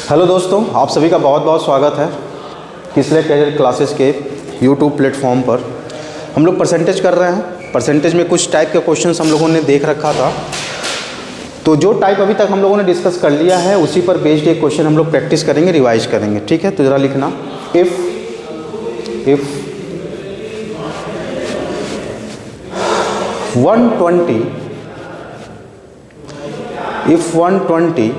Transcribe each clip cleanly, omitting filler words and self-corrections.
Hello दोस्तों, आप सभी का बहुत बहुत स्वागत है किसले कैरियर क्लासेस के यूट्यूब प्लेटफॉर्म पर। हम लोग परसेंटेज कर रहे हैं। परसेंटेज में कुछ टाइप के क्वेश्चंस हम लोगों ने देख रखा था, तो जो टाइप अभी तक हम लोगों ने डिस्कस कर लिया है उसी पर बेस्ड एक क्वेश्चन हम लोग प्रैक्टिस करेंगे, रिवाइज करेंगे। ठीक है, तो ज़रा लिखना, if 120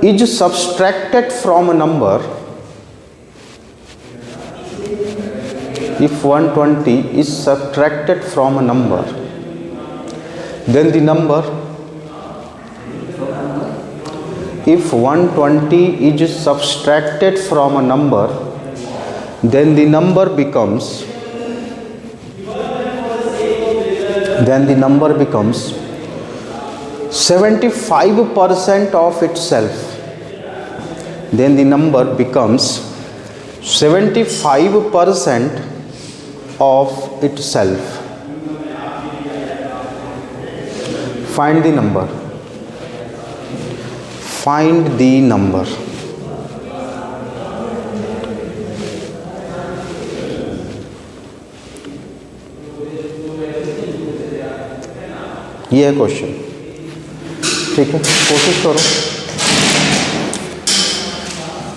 is subtracted from a number, if 120 is subtracted from a number, then the number, if 120 is subtracted from a number, then the number becomes 75% of itself. Then the number becomes 75% of itself. Find the number. Find the number. ये है question. ठीक है, कोशिश करो।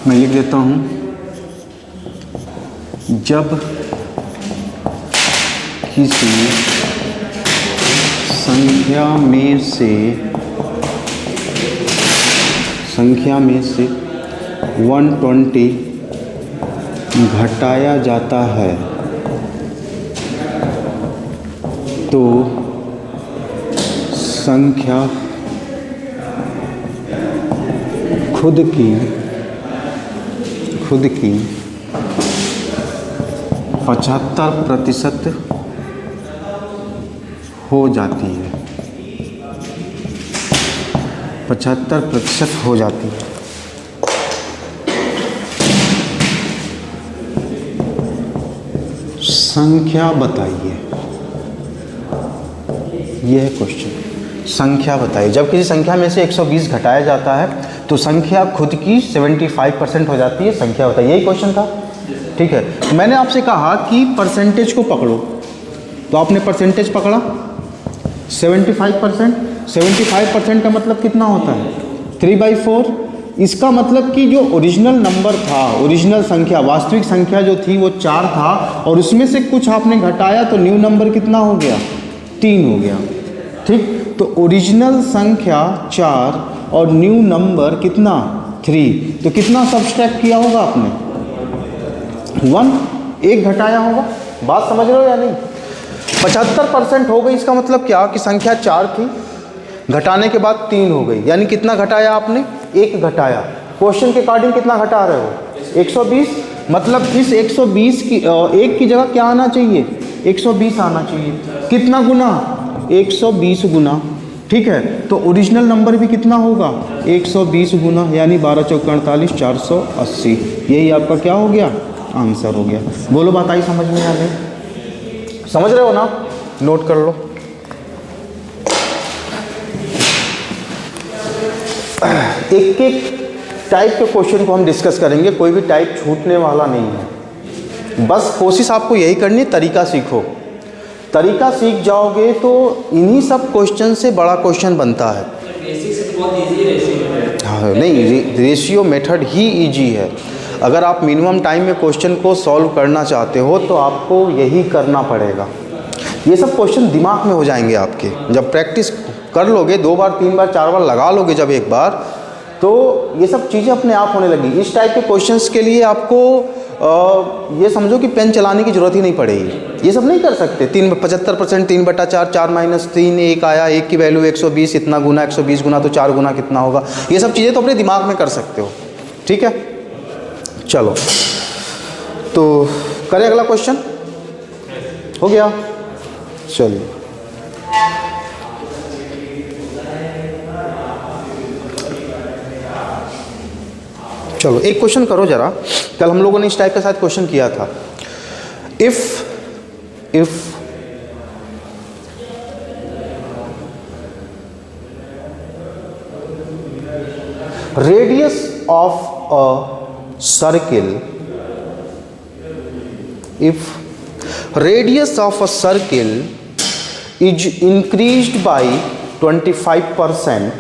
मैं लिख देता हूँ, जब किसी संख्या में से 120 घटाया जाता है तो संख्या खुद की 75% हो जाती है। 75% हो जाती है। संख्या बताइए, यह है क्वेश्चन। संख्या बताइए, जब किसी संख्या में से 120 घटाया जाता है तो संख्या खुद की 75% हो जाती है। संख्या बताइए, यही क्वेश्चन था। ठीक है, मैंने आपसे कहा कि परसेंटेज को पकड़ो, तो आपने परसेंटेज पकड़ा 75%। 75% का मतलब कितना होता है? 3/4। इसका मतलब कि जो ओरिजिनल नंबर था, ओरिजिनल संख्या, वास्तविक संख्या जो थी वो 4 था, और उसमें से कुछ आपने घटाया तो न्यू नंबर कितना हो गया? 3 हो गया। ठीक, तो ओरिजिनल संख्या 4 और न्यू नंबर कितना? 3। तो कितना सब्सट्रैक्ट किया होगा आपने? 1, एक घटाया होगा। बात समझ रहे हो या नहीं? 75% हो गई। इसका मतलब क्या कि संख्या 4 थी, घटाने के बाद 3 हो गई, यानी कितना घटाया आपने? 1 घटाया। क्वेश्चन के अकॉर्डिंग कितना घटा रहे हो? 120। मतलब इस 120 की 1 की जगह क्या आना चाहिए? 120 आना चाहिए। कितना गुना? 120 गुना। ठीक है, तो ओरिजिनल नंबर भी कितना होगा? 120 गुना, यानी 12 चौका 48, 480। यही आपका क्या हो गया? आंसर हो गया। बोलो, बात आई समझ में? आ गई? समझ रहे हो ना? नोट कर लो। एक एक टाइप के क्वेश्चन को हम डिस्कस करेंगे, कोई भी टाइप छूटने वाला नहीं है। बस कोशिश आपको यही करनी है, तरीका सीखो। तरीका सीख जाओगे तो इन्हीं सब क्वेश्चन से बड़ा क्वेश्चन बनता है। हाँ, नहीं, रेशियो मेथड ही इजी है। अगर आप मिनिमम टाइम में क्वेश्चन को सॉल्व करना चाहते हो तो आपको यही करना पड़ेगा। ये सब क्वेश्चन दिमाग में हो जाएंगे आपके, जब प्रैक्टिस कर लोगे, 2 बार 3 बार 4 बार लगा लोगे जब एक बार, तो ये सब चीज़ें अपने आप होने लगी। इस टाइप के क्वेश्चंस के लिए आपको ये समझो कि पेन चलाने की ज़रूरत ही नहीं पड़ेगी। ये सब नहीं कर सकते। 75%, 3/4, 4 - 3, 1 आया, 1 की वैल्यू 120, इतना गुना 120 गुना तो 4 गुना कितना होगा? ये सब चीज़ें तो अपने दिमाग में कर सकते हो। ठीक है, चलो तो करें अगला क्वेश्चन। हो गया, चलिए। चलो एक क्वेश्चन करो जरा। कल हम लोगों ने इस टाइप के साथ क्वेश्चन किया था। If radius of a circle, if radius of a circle is increased by 25%,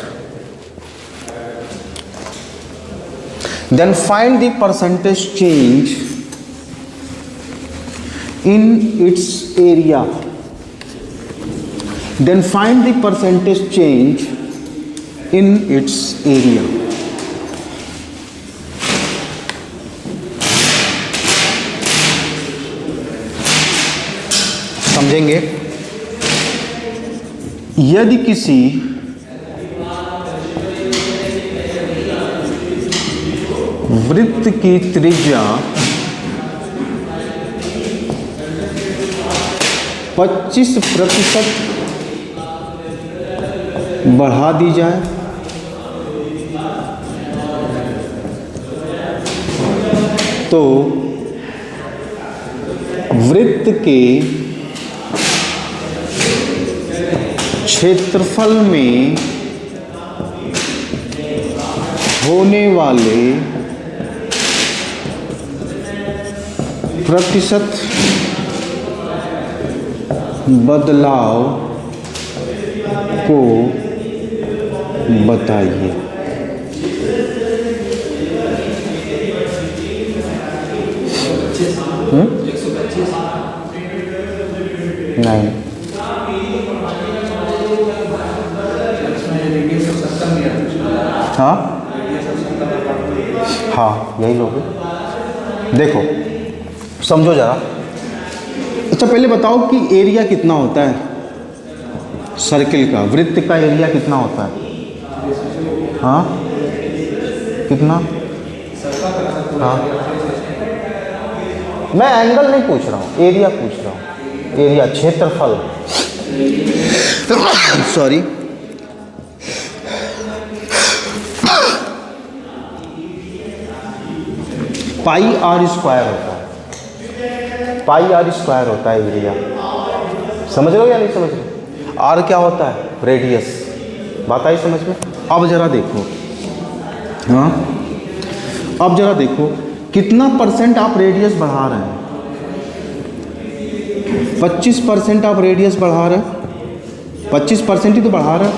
then find the percentage change in its area. Then find the percentage change in its area. समझेंगे? यदि किसी वृत्त की त्रिज्या 25% बढ़ा दी जाए तो वृत्त के क्षेत्रफल में होने वाले प्रतिशत बदलाव को बताइए। नहीं, हाँ हाँ यही लोग। देखो समझो जरा। अच्छा पहले बताओ कि एरिया कितना होता है सर्किल का, वृत्त का एरिया कितना होता है? हाँ कितना? हाँ मैं एंगल नहीं पूछ रहा हूँ, एरिया पूछ रहा हूँ, एरिया क्षेत्रफल। सॉरी, पाई आर स्क्वायर होता है, पाई आर स्क्वायर होता है एरिया। समझ रहे हो या नहीं समझ रहे? आर क्या होता है? रेडियस। बात आई समझ में? अब जरा देखो, हाँ अब जरा देखो कितना परसेंट आप रेडियस बढ़ा रहे हैं? 25% आप रेडियस बढ़ा रहे हैं, 25% ही तो बढ़ा रहे हैं।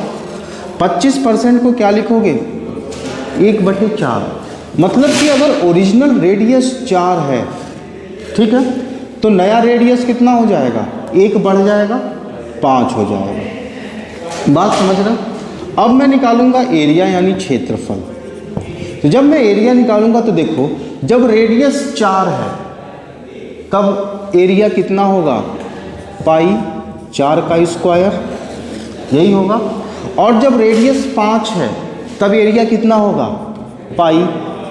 25% को क्या लिखोगे? 1/4। मतलब कि अगर ओरिजिनल रेडियस 4 है, ठीक है, तो नया रेडियस कितना हो जाएगा? 1 बढ़ जाएगा, 5 हो जाएगा। बात समझ रहे? अब मैं निकालूंगा एरिया यानी क्षेत्रफल। तो जब मैं एरिया निकालूंगा तो देखो, जब रेडियस 4 है तब एरिया कितना होगा? पाई 4 का स्क्वायर, यही होगा। और जब रेडियस 5 है तब एरिया कितना होगा? पाई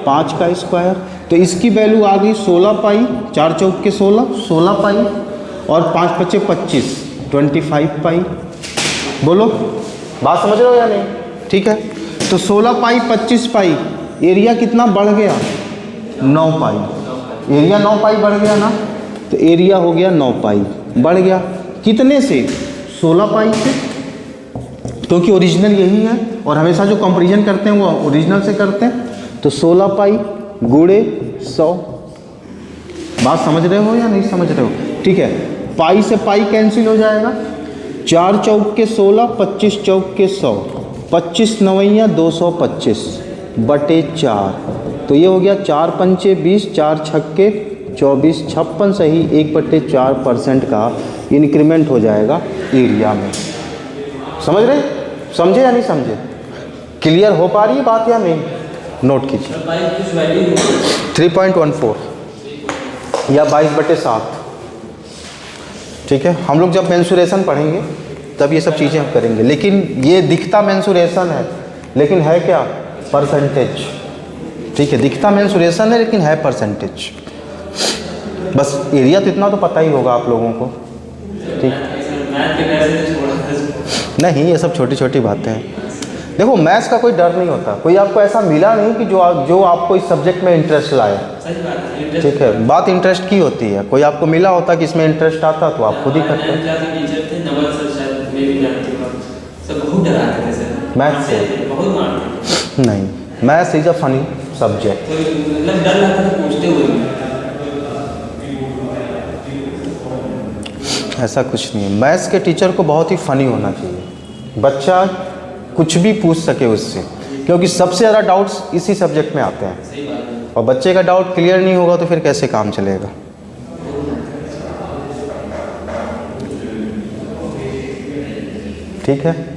5 का स्क्वायर। तो इसकी वैल्यू आ गई 16 पाई, 4 चौक के 16, 16 पाई, और 5 पचे 25, 25 पाई। बोलो बात समझ रहे हो या नहीं? ठीक है, तो 16 पाई 25 पाई, एरिया कितना बढ़ गया? 9 पाई। एरिया 9 पाई बढ़ गया ना, तो एरिया हो गया 9 पाई। बढ़ गया कितने से? 16 पाई से, क्योंकि ओरिजिनल यही है और हमेशा जो कंपैरिजन करते हैं वो ओरिजिनल से करते हैं। तो 16 पाई गुणे 100। बात समझ रहे हो या नहीं समझ रहे हो? ठीक है, पाई से पाई कैंसिल हो जाएगा, 4 चौक के 16, 25 चौक के 100, 25 नवैया 225 बटे 4। तो ये हो गया 4 पंचे 20, 4 छक्के 24, 56 सही 1/4% का इंक्रीमेंट हो जाएगा एरिया में। समझ रहे? समझे या नहीं समझे? क्लियर हो पा रही है बात या नहीं? नोट कीजिए 3.14 या 22/7। ठीक है, हम लोग जब मेंसुरेशन पढ़ेंगे तब ये सब चीज़ें हम करेंगे। लेकिन ये दिखता मेंसुरेशन है, लेकिन है क्या? परसेंटेज। ठीक है, दिखता मेंसुरेशन है लेकिन है परसेंटेज। बस एरिया तो इतना तो पता ही होगा आप लोगों को। ठीक, नहीं ये सब छोटी छोटी बातें हैं। देखो मैथ्स का कोई डर नहीं होता, कोई आपको ऐसा मिला नहीं कि जो आपको इस सब्जेक्ट में इंटरेस्ट लाए। ठीक है, बात इंटरेस्ट की होती है। कोई आपको मिला होता कि इसमें इंटरेस्ट आता तो आप खुद ही करते। मैथ्स से नहीं, maths is a funny subject. मतलब डर लगता है पूछते हुए। ऐसा कुछ नहीं है, मैथ्स के टीचर को बहुत ही फनी होना चाहिए, बच्चा कुछ भी पूछ सके उससे, क्योंकि सबसे ज़्यादा डाउट्स इसी सब्जेक्ट में आते हैं, और बच्चे का डाउट क्लियर नहीं होगा तो फिर कैसे काम चलेगा। ठीक है,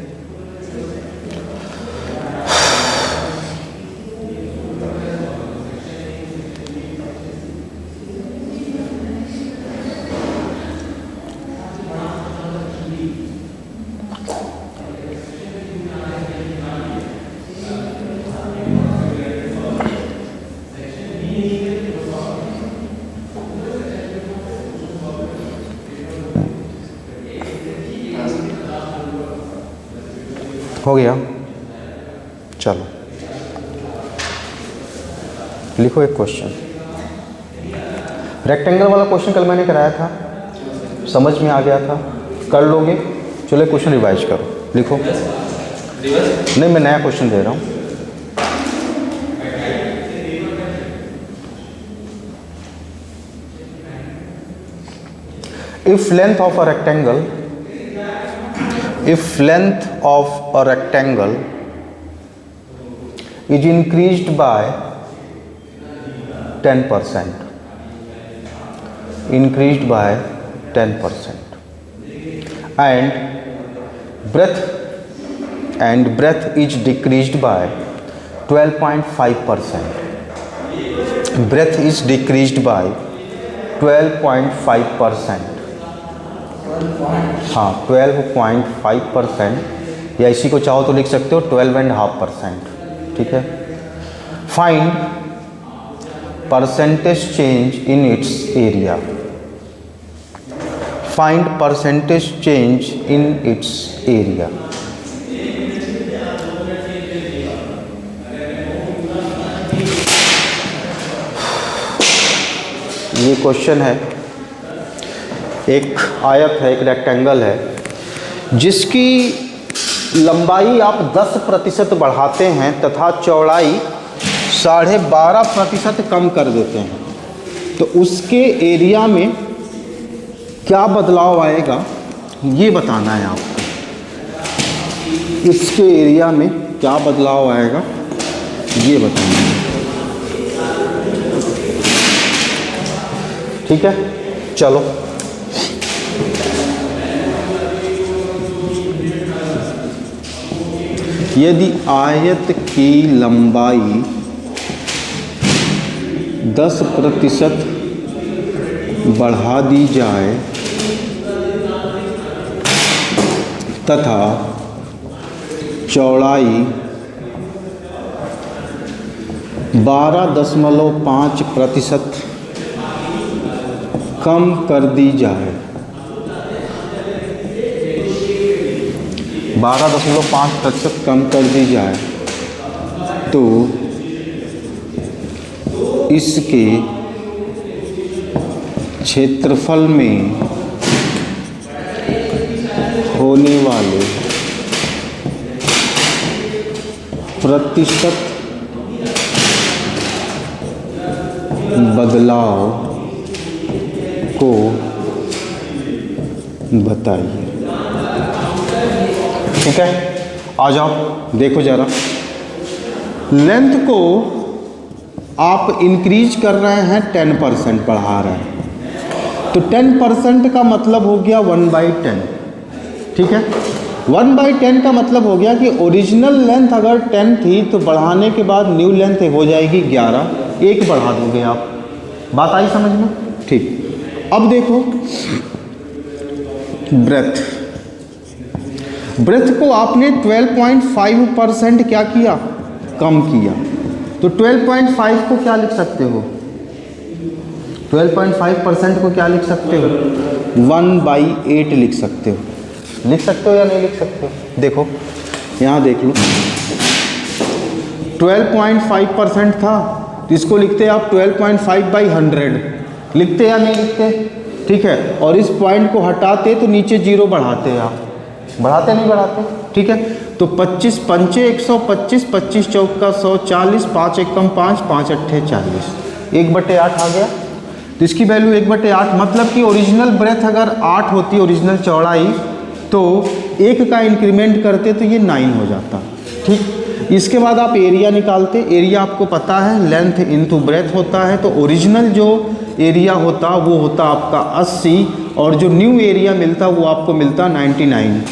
हो गया। चलो लिखो एक क्वेश्चन। रेक्टेंगल वाला क्वेश्चन कल मैंने कराया था, समझ में आ गया था, कर लोगे। चलो क्वेश्चन रिवाइज करो, लिखो। नहीं, मैं नया क्वेश्चन दे रहा हूँ। If length of a rectangle if length of a rectangle is increased by 10%, increased by 10%, and breadth is decreased by 12.5%, breadth is decreased by 12.5%, हाँ 12.5%, या इसी को चाहो तो लिख सकते हो 12.5%। ठीक है, find percentage change in its area, find percentage change in its area. ये क्वेश्चन है, एक आयत है, एक रेक्टेंगल है जिसकी लंबाई आप 10% बढ़ाते हैं तथा चौड़ाई 12.5% कम कर देते हैं, तो उसके एरिया में क्या बदलाव आएगा ये बताना है आपको। इसके एरिया में क्या बदलाव आएगा ये बताना है। ठीक है, चलो यदि आयत की लंबाई 10% बढ़ा दी जाए तथा चौड़ाई 12.5% कम कर दी जाए, 12.5% कम कर दी जाए, तो इसके क्षेत्रफल में होने वाले प्रतिशत बदलाव को बताइए। ठीक है, आ जाओ देखो जरा, लेंथ को आप इंक्रीज कर रहे हैं 10% बढ़ा रहे हैं, तो 10% का मतलब हो गया 1/10। ठीक है, 1/10 का मतलब हो गया कि ओरिजिनल लेंथ अगर 10 थी तो बढ़ाने के बाद न्यू लेंथ हो जाएगी 11, एक बढ़ा दोगे आप। बात आई समझ में? ठीक, अब देखो ब्रेथ को आपने 12.5% क्या किया, कम किया, तो 12.5 को क्या लिख सकते हो, 12.5% को क्या लिख सकते हो, 1/8 लिख सकते हो। लिख सकते हो या नहीं लिख सकते हो? देखो यहाँ देख लो, 12.5% था तो इसको लिखते हैं आप 12.5/100, लिखते या नहीं लिखते? ठीक है, और इस पॉइंट को हटाते तो नीचे 0 बढ़ाते हैं आप, बढ़ाते नहीं बढ़ाते? ठीक है। तो 25 पंचे 125, 25 चौका 140, 5 एकम 5, 5 अट्ठे 40, 1/8 आ गया। तो इसकी वैल्यू 1/8, मतलब कि ओरिजिनल ब्रेथ अगर 8 होती, ओरिजिनल चौड़ाई, तो 1 का इंक्रीमेंट करते तो ये 9 हो जाता। ठीक, इसके बाद आप एरिया निकालते। एरिया आपको पता है लेंथ इनटू ब्रेथ होता है, तो ओरिजिनल जो एरिया होता वो होता आपका 80, और जो न्यू एरिया मिलता वो आपको मिलता 99।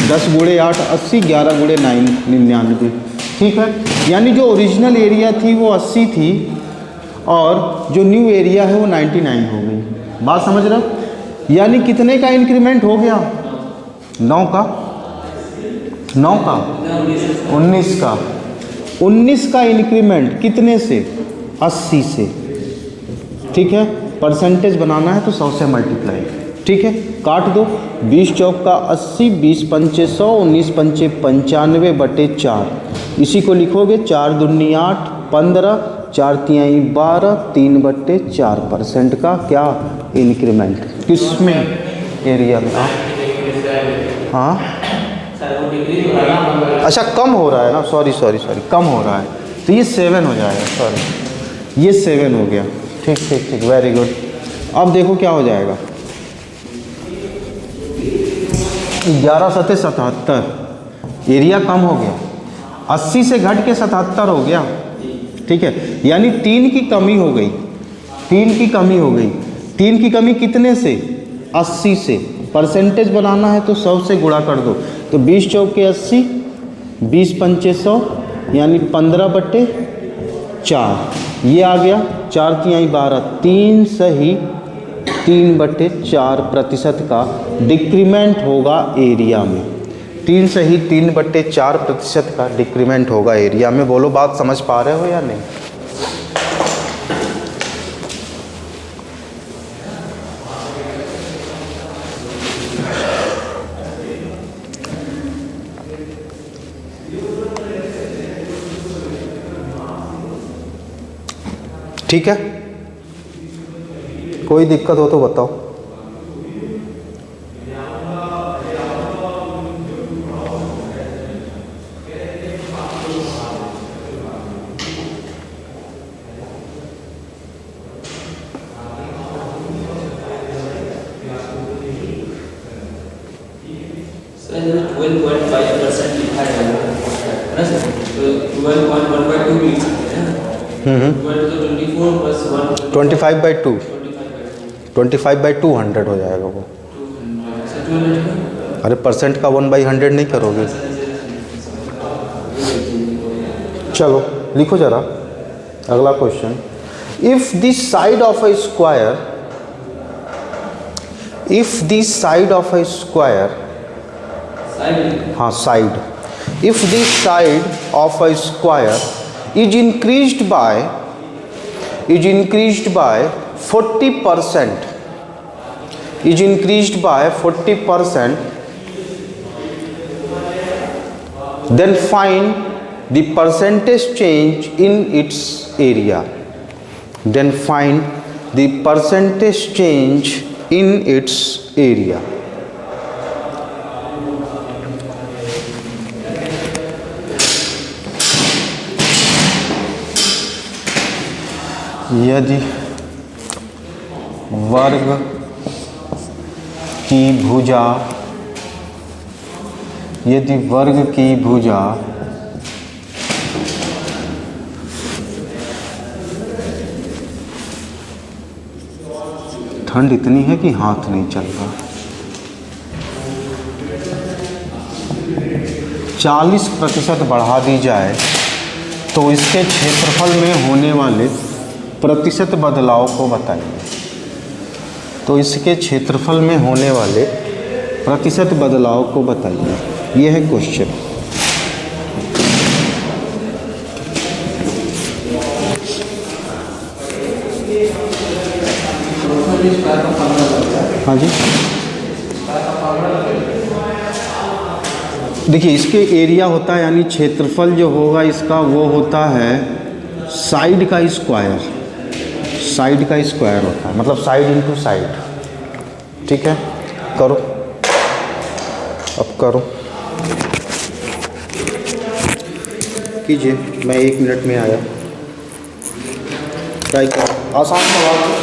10 × 8 80, 11 × 9 99। ठीक है, यानी जो ओरिजिनल एरिया थी वो 80 थी और जो न्यू एरिया है वो 99 हो गई। बात समझ रहे हो? यानी कितने का इंक्रीमेंट हो गया? 9 का 19 का 19 का इंक्रीमेंट कितने से? 80 से। ठीक है, परसेंटेज बनाना है तो 100 से मल्टीप्लाई। ठीक है, काट दो। 20 चौका 80, 20 पंचे 100, 19 पंचे 95/4। इसी को लिखोगे 4 दूनी 8, 15, 4 तिहाई 12, 3/4% का क्या इंक्रीमेंट? किसमें? एरिया में। हाँ, अच्छा कम हो रहा है ना, सॉरी कम हो रहा है, तो ये 7 हो जाएगा। सॉरी, ये 7 हो गया। ठीक, वेरी गुड। अब देखो क्या हो जाएगा। 11 × 77, एरिया कम हो गया, 80 से घट के 77 हो गया। ठीक है, यानी 3 की कमी हो गई। 3 की कमी हो गई। 3 की कमी कितने से? 80 से। परसेंटेज बनाना है तो 100 से गुणा कर दो। तो 20 चौके 80, 20 पंचे 100, यानी 15/4 ये आ गया। 4 तिहाई 12, 3 सही 3/4% का डिक्रीमेंट होगा एरिया में। 3 सही 3/4% का डिक्रीमेंट होगा एरिया में। बोलो, बात समझ पा रहे हो या नहीं? ठीक है, कोई दिक्कत हो तो बताओ। सर 12.5% लिखा है ना सर, तो 12.1/2 लिख सकते हैं ना। 12 तो 24 + 1 25/2 25/200 हो जाएगा वो। 200 सर 200। अरे परसेंट का 1/100 नहीं करोगे। चलो लिखो जरा अगला question. If the side of a square, if the side of a square, हाँ side, if the side of a square is increased by 40%, is increased by 40%, then find the percentage change in its area. Then find the percentage change in its area. यदि वर्ग की भुजा, यदि वर्ग की भुजा ठंड इतनी है कि हाथ नहीं चल रहा, 40% बढ़ा दी जाए तो इसके क्षेत्रफल में होने वाले प्रतिशत बदलाव को बताइए। तो इसके क्षेत्रफल में होने वाले प्रतिशत बदलाव को बताइए। यह है क्वेश्चन। हाँ जी, देखिए इसके एरिया होता है, यानी क्षेत्रफल जो होगा इसका वो होता है साइड का स्क्वायर। साइड का स्क्वायर होता है, मतलब साइड इनटू साइड। ठीक है, करो अब करो। कीजिए, मैं 1 मिनट में आया। ट्राई करो, आसान सवाल है।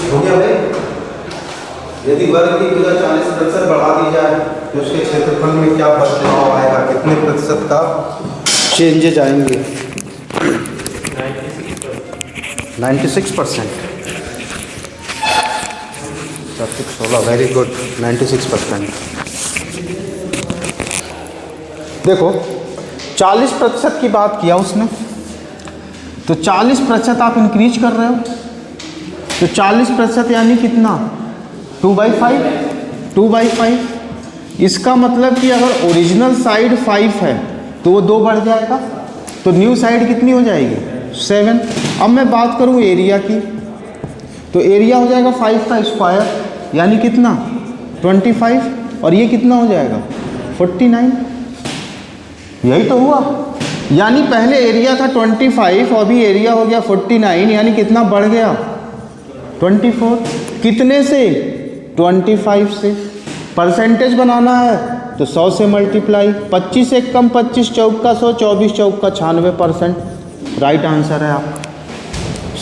हो गया भाई। यदि वर्ग की भुजा 40% बढ़ा दी जाए तो उसके क्षेत्रफल में क्या बदलाव आएगा, कितने प्रतिशत का चेंजेज आएंगे? 96%। 16, वेरी गुड, 96%। देखो 40% की बात किया उसने, तो 40% आप इंक्रीज कर रहे हो, तो 40% यानी कितना? 2/5। 2/5 इसका मतलब कि अगर ओरिजिनल साइड 5 है तो वो 2 बढ़ जाएगा, तो न्यू साइड कितनी हो जाएगी? 7। अब मैं बात करूँ एरिया की, तो एरिया हो जाएगा 5 का स्क्वायर, यानी कितना? 25, और ये कितना हो जाएगा? 49। यही तो हुआ, यानी पहले एरिया था 25 और अभी एरिया हो गया 49, यानी कितना बढ़ गया? 24। कितने से? 25 से। परसेंटेज बनाना है तो 100 से मल्टीप्लाई, 25 से कम 25 चौक का 100, 24 चौक का 96%। राइट आंसर है आपका,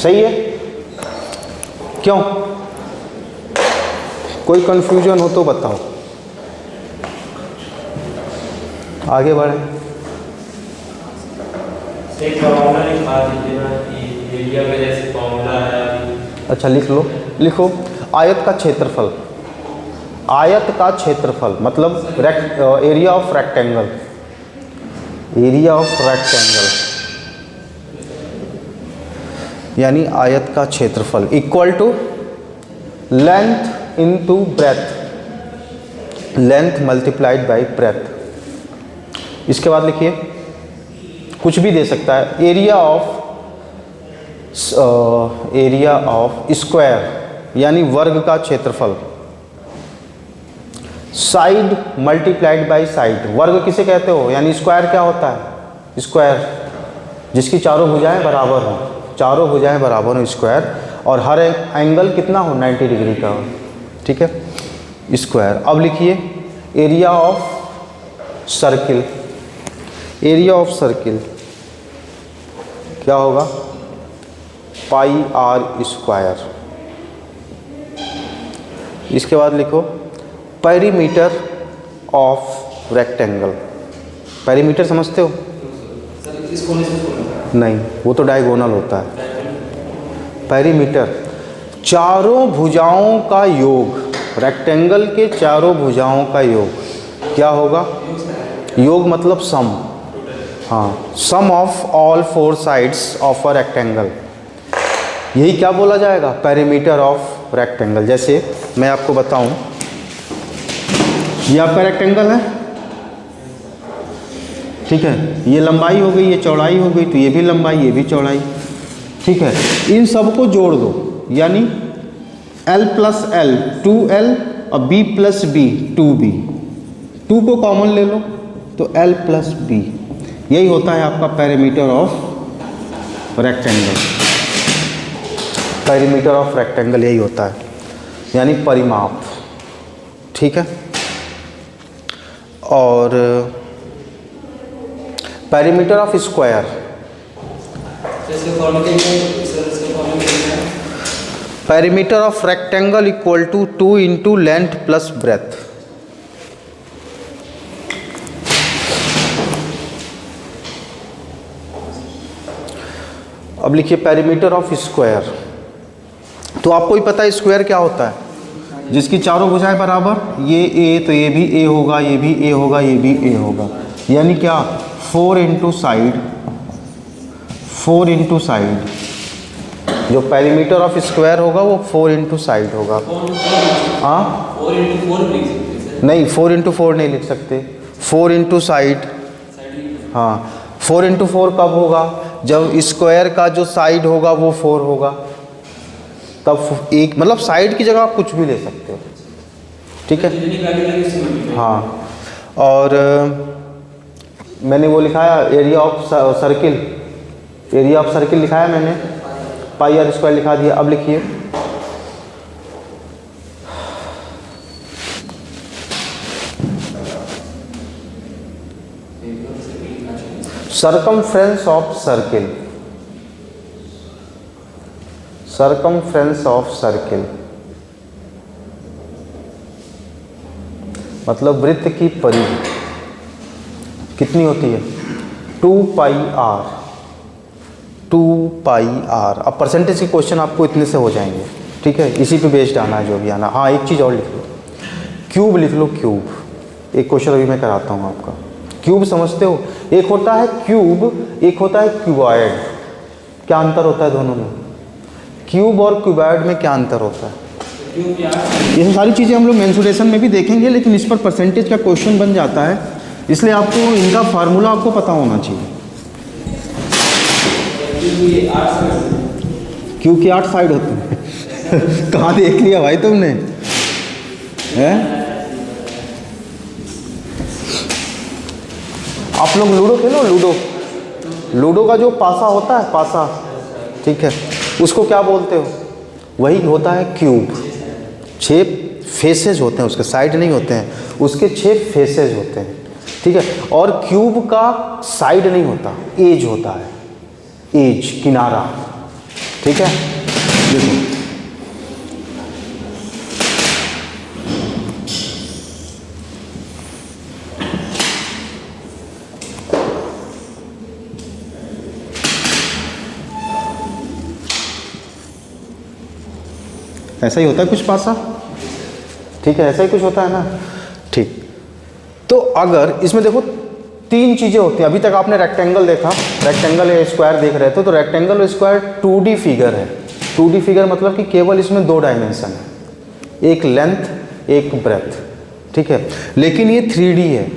सही है। क्यों? कोई कंफ्यूजन हो तो बताओ, आगे बढ़े। अच्छा लिख लो, लिखो आयत का क्षेत्रफल। आयत का क्षेत्रफल मतलब area of rectangle. Area of rectangle यानी आयत का क्षेत्रफल equal to length into breadth, length multiplied by breadth. इसके बाद लिखिए, कुछ भी दे सकता है, एरिया ऑफ स्क्वायर यानी वर्ग का क्षेत्रफल, साइड मल्टीप्लाइड बाय साइड। वर्ग किसे कहते हो? यानी स्क्वायर क्या होता है? स्क्वायर जिसकी चारों भुजाएं बराबर हों, चारों भुजाएं बराबर हों, स्क्वायर, और हर एंगल कितना हो? 90 डिग्री का हो, ठीक है, स्क्वायर। अब लिखिए area of circle. Area of circle क्या होगा? πr²। इसके बाद लिखो पेरीमीटर ऑफ रेक्टेंगल। पेरीमीटर समझते हो? नहीं, वो तो डायगोनल होता है। पेरीमीटर चारों भुजाओं का योग, रेक्टेंगल के चारों भुजाओं का योग क्या होगा? योग मतलब सम, हाँ, sum of all 4 sides of a rectangle, यही क्या बोला जाएगा? Perimeter of rectangle. जैसे मैं आपको बताऊं, ये आपका रेक्टेंगल है, ठीक है, ये लंबाई हो गई, ये चौड़ाई हो गई, तो ये भी लंबाई, ये भी चौड़ाई, ठीक है, इन सबको जोड़ दो, यानी L प्लस L 2L और B प्लस B 2B, 2 को कॉमन ले लो तो L प्लस B, यही होता है आपका perimeter of rectangle. Perimeter of rectangle यही होता है, यानी परिमाप। ठीक है, और perimeter of square, perimeter of rectangle equal to 2 into length plus breadth. अब लिखिए पेरीमीटर ऑफ स्क्वायर। तो आपको ही पता है स्क्वायर क्या होता है, जिसकी चारों भुजाएं बराबर, ये ए तो ये भी ए होगा, ये भी ए होगा, ये भी ए होगा, यानी क्या 4 इंटू साइड, 4 इंटू साइड। जो पेरीमीटर ऑफ स्क्वायर होगा वो 4 इंटू साइड होगा। हाँ, 4 इंटू 4 लिख सकते हैं नहीं 4 इंटू 4 नहीं लिख सकते, 4 इंटू साइड। हाँ, 4 इंटू 4 कब होगा, जब स्क्वायर का जो साइड होगा वो 4 होगा, तब एक मतलब साइड की जगह आप कुछ भी ले सकते हो। ठीक है, हाँ। और मैंने वो लिखाया area of circle, area of circle लिखाया मैंने, पाई आर स्क्वायर लिखा दिया। अब लिखिए circumference of circle, circumference of circle मतलब वृत्त की परिधि कितनी होती है, 2 पाई आर, 2 पाई आर। अब परसेंटेज के क्वेश्चन आपको इतने से हो जाएंगे। ठीक है, इसी पे बेस्ड आना है जो भी आना। हाँ, एक चीज़ और लिख लो, क्यूब लिख लो, क्यूब। एक क्वेश्चन अभी मैं कराता हूँ आपका। क्यूब समझते हो, एक होता है क्यूब, एक होता है क्यूबॉइड। क्या अंतर होता है दोनों में, क्यूब और क्यूबॉइड में क्या अंतर होता है? ये सारी चीज़ें हम लोग मेंसुरेशन में भी देखेंगे, लेकिन इस पर परसेंटेज का क्वेश्चन बन जाता है, इसलिए आपको इनका फार्मूला आपको पता होना चाहिए। क्यूब की 8 साइड होती है कहाँ देख लिया भाई तुमने, हैं? आप लोग लूडो खेलो, लूडो, लूडो का जो पासा होता है, पासा, ठीक है, उसको क्या बोलते हो? वही होता है क्यूब। 6 फेसेज होते हैं उसके, साइड नहीं होते हैं, उसके 6 फेसेज होते हैं। ठीक है, और क्यूब का साइड नहीं होता, एज होता है, एज, किनारा। ठीक है, देखो ऐसा ही होता है कुछ पासा। ठीक है, ऐसा ही कुछ होता है ना। ठीक, तो अगर इसमें देखो 3 चीज़ें होती हैं। अभी तक आपने रेक्टेंगल देखा, रेक्टेंगल या स्क्वायर देख रहे थे, तो रेक्टेंगल और स्क्वायर 2D फिगर है। 2D फिगर मतलब कि केवल इसमें 2 डायमेंशन है, एक लेंथ एक ब्रेथ। ठीक है, लेकिन ये 3D है,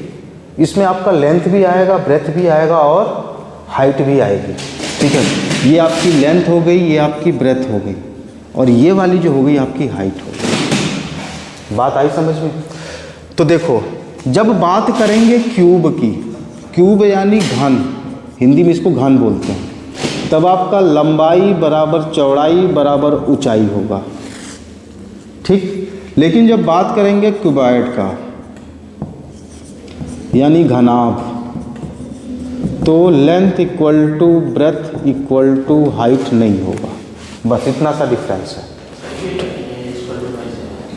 इसमें आपका लेंथ भी आएगा, ब्रेथ भी आएगा और हाइट भी आएगी। ठीक है, ये आपकी लेंथ हो गई, ये आपकी ब्रेथ हो गई, और ये वाली जो हो गई आपकी हाइट हो गई। बात आई समझ में? तो देखो, जब बात करेंगे क्यूब की, क्यूब यानी घन, हिंदी में इसको घन बोलते हैं, तब आपका लंबाई बराबर चौड़ाई बराबर ऊंचाई होगा। ठीक, लेकिन जब बात करेंगे क्यूबॉइड का यानी घनाभ, तो length equal to breadth equal to height नहीं होगा। बस इतना सा डिफरेंस है,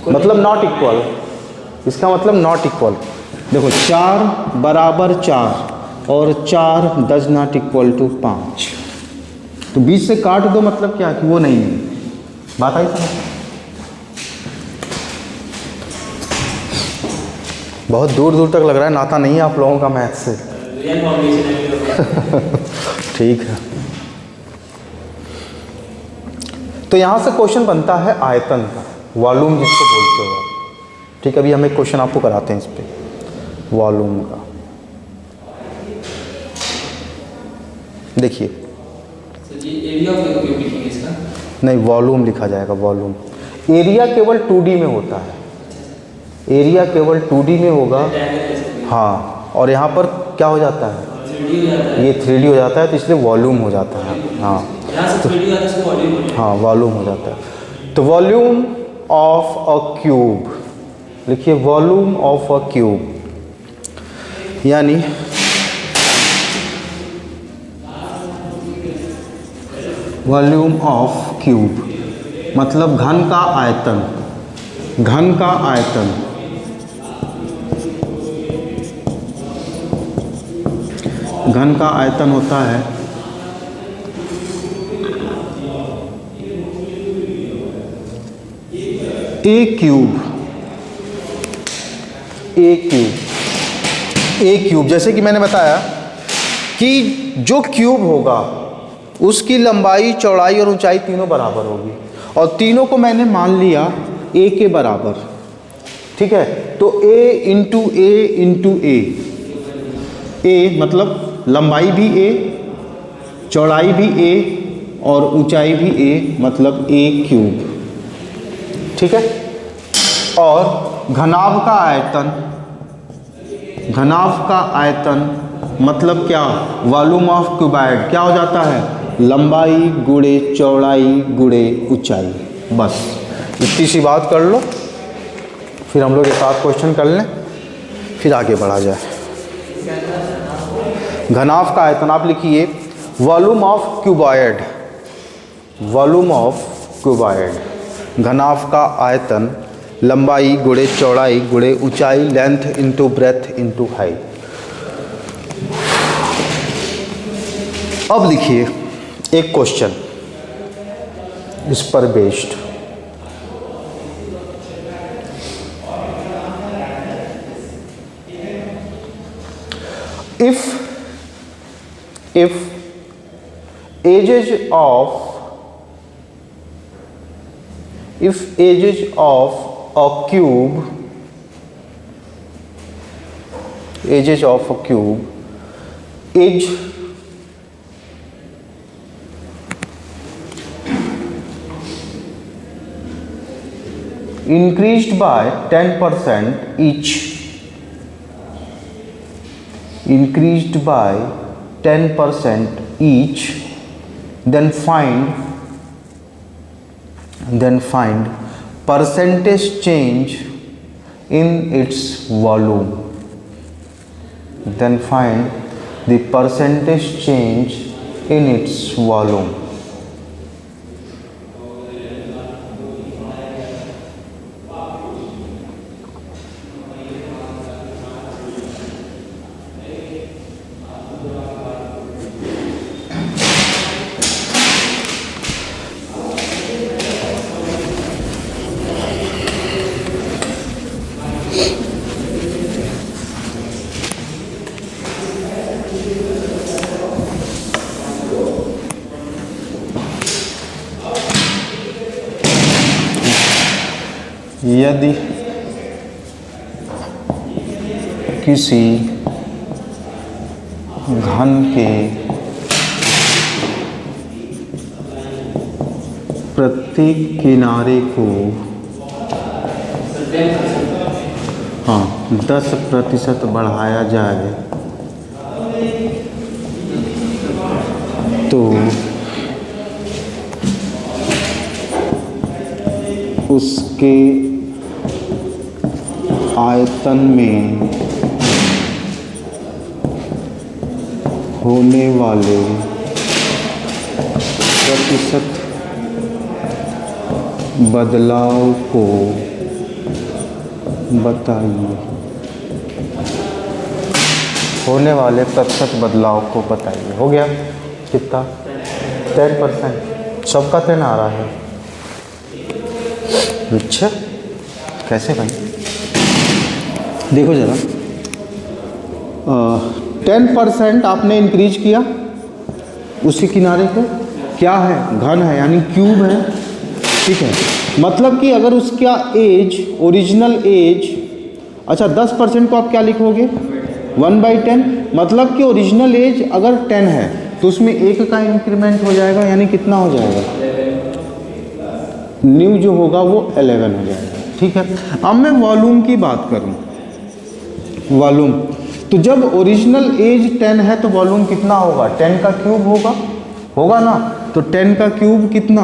मतलब नॉट इक्वल। इसका मतलब नॉट इक्वल। देखो 4 बराबर 4 और 4 डज नॉट इक्वल टू 5, तो बीच से काट दो, मतलब क्या कि वो नहीं है। बात आई समझ? बहुत दूर दूर तक लग रहा है, नाता नहीं है आप लोगों का मैथ से। ठीक है, तो यहाँ से क्वेश्चन बनता है आयतन का, वॉल्यूम जिसको बोलते हो। ठीक है, अभी हम एक क्वेश्चन आपको कराते हैं इस पे, वॉल्यूम का। देखिए एरिया ऑफ द क्यूब लिखिए इसका। नहीं, वॉल्यूम लिखा जाएगा, वॉल्यूम। एरिया केवल 2D में होता है, एरिया केवल 2D में होगा। हाँ, और यहाँ पर क्या हो जाता है, 3D हो जाता है। ये 3D हो जाता है, तो इसलिए वॉल्यूम हो जाता है। हाँ यहाँ से 3D आता है, इसको वॉल्यूम बोलते हैं। हाँ, वॉल्यूम हो जाता है। तो वॉल्यूम ऑफ अ क्यूब लिखिए, वॉल्यूम ऑफ अ क्यूब, यानी वॉल्यूम ऑफ क्यूब मतलब घन का आयतन, घन का आयतन। घन का आयतन होता है ए क्यूब, ए क्यूब, ए क्यूब। जैसे कि मैंने बताया कि जो क्यूब होगा उसकी लंबाई, चौड़ाई और ऊंचाई तीनों बराबर होगी, और तीनों को मैंने मान लिया ए के बराबर। ठीक है, तो ए इंटू ए, ए मतलब लंबाई भी ए, चौड़ाई भी ए और ऊंचाई भी ए, मतलब ए क्यूब। ठीक है, और घनाभ का आयतन, घनाभ का आयतन मतलब क्या, वॉल्यूम ऑफ क्यूबाइड क्या हो जाता है, लंबाई गुणे चौड़ाई गुणे ऊंचाई। बस इतनी सी बात कर लो, फिर हम लोग एक आध क्वेश्चन कर लें, फिर आगे बढ़ा जाए। घनाभ का आयतन आप लिखिए volume of cuboid, volume of cuboid, घनाभ का आयतन लंबाई गुणे चौड़ाई गुणे ऊंचाई, length into breadth into height. अब लिखिए एक क्वेश्चन इस पर based. if edges of a cube, edges of a cube is increased by 10% each, increased by 10% each, then find percentage change in its volume, then find the percentage change in its volume. यदि किसी घन के प्रत्येक किनारे को 10% बढ़ाया जाए तो उसके आयतन में होने वाले प्रतिशत बदलाव को बताइए, होने वाले प्रतिशत बदलाव को बताइए। हो गया कितना, 10%, सबका 10 आ रहा है। अच्छा कैसे भाई, देखो ज़रा, 10% आपने इंक्रीज किया, उसके किनारे को क्या है, घन है यानी क्यूब है। ठीक है, मतलब कि अगर उसका एज, ओरिजिनल एज, अच्छा 10% को आप क्या लिखोगे, 1/10, मतलब कि ओरिजिनल एज अगर 10 है तो उसमें 1 का इंक्रीमेंट हो जाएगा, यानी कितना हो जाएगा, न्यू जो होगा वो 11 हो जाएगा। ठीक है, अब मैं वॉल्यूम की बात करूं, वॉल्यूम, तो जब ओरिजिनल एज 10 है तो वॉल्यूम कितना होगा, 10 का क्यूब होगा ना, तो 10 का क्यूब कितना,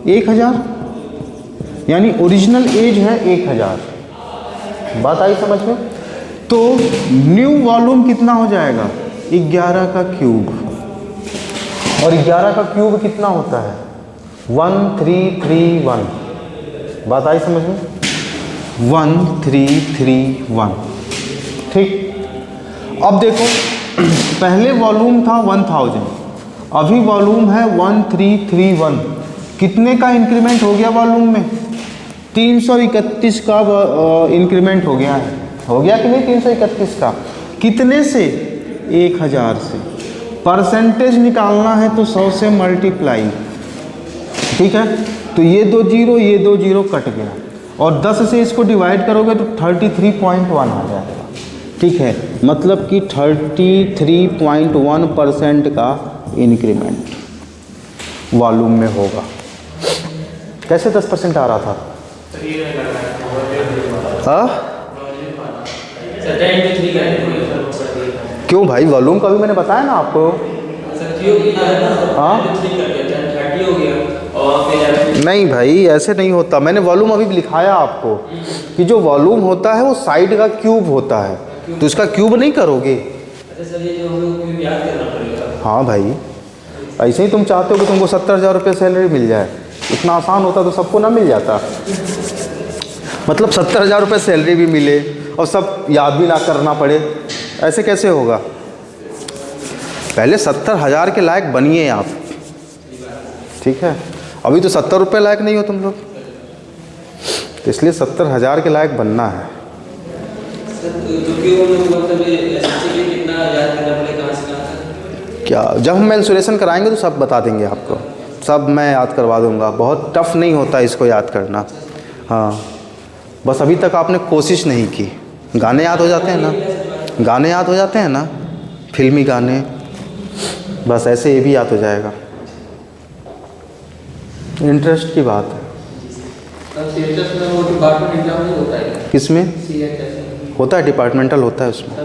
1000, यानी ओरिजिनल एज है 1000। बात आई समझ में? तो न्यू वॉल्यूम कितना हो जाएगा, 11 का क्यूब, और 11 का क्यूब कितना होता है, 1331। बात आई समझ में, 1331। ठीक, अब देखो पहले वॉल्यूम था 1000, अभी वॉल्यूम है 1331। कितने का इंक्रीमेंट हो गया वॉल्यूम में, 331 का इंक्रीमेंट हो गया है, हो गया कि नहीं 331 का, कितने से, 1000 से। परसेंटेज निकालना है तो 100 से मल्टीप्लाई, ठीक है, तो ये 2 जीरो कट गया, और 10 से इसको डिवाइड करोगे तो 33.1 आ जाएगा। ठीक है, मतलब कि 33.1% का इंक्रीमेंट वॉल्यूम में होगा। कैसे 10% आ रहा था, क्यों भाई, वॉल्यूम का भी मैंने बताया ना आपको। हाँ नहीं भाई, ऐसे नहीं होता, मैंने वॉल्यूम अभी भी लिखाया आपको कि जो वॉल्यूम होता है वो साइड का क्यूब होता है, तो इसका क्यूब नहीं करोगे। हाँ भाई, ऐसे ही तुम चाहते हो कि तुमको 70,000 रुपये सैलरी मिल जाए, इतना आसान होता तो सबको ना मिल जाता। मतलब 70,000 रुपये सैलरी भी मिले और सब याद भी ना करना पड़े, ऐसे कैसे होगा। पहले 70,000 के लायक बनिए आप, ठीक है, अभी तो 70 रुपये लायक नहीं हो तुम लोग, तो इसलिए 70,000 के लायक बनना है। क्या, जब हम मेंसुरेशन कराएंगे तो सब बता देंगे आपको, सब मैं याद करवा दूंगा, बहुत टफ नहीं होता इसको याद करना। हाँ, बस अभी तक आपने कोशिश नहीं की। गाने याद हो जाते हैं ना, गाने याद हो जाते हैं ना, फिल्मी गाने, बस ऐसे ये भी याद हो जाएगा। इंटरेस्ट की बात है। किसमें होता है, डिपार्टमेंटल होता है उसमें।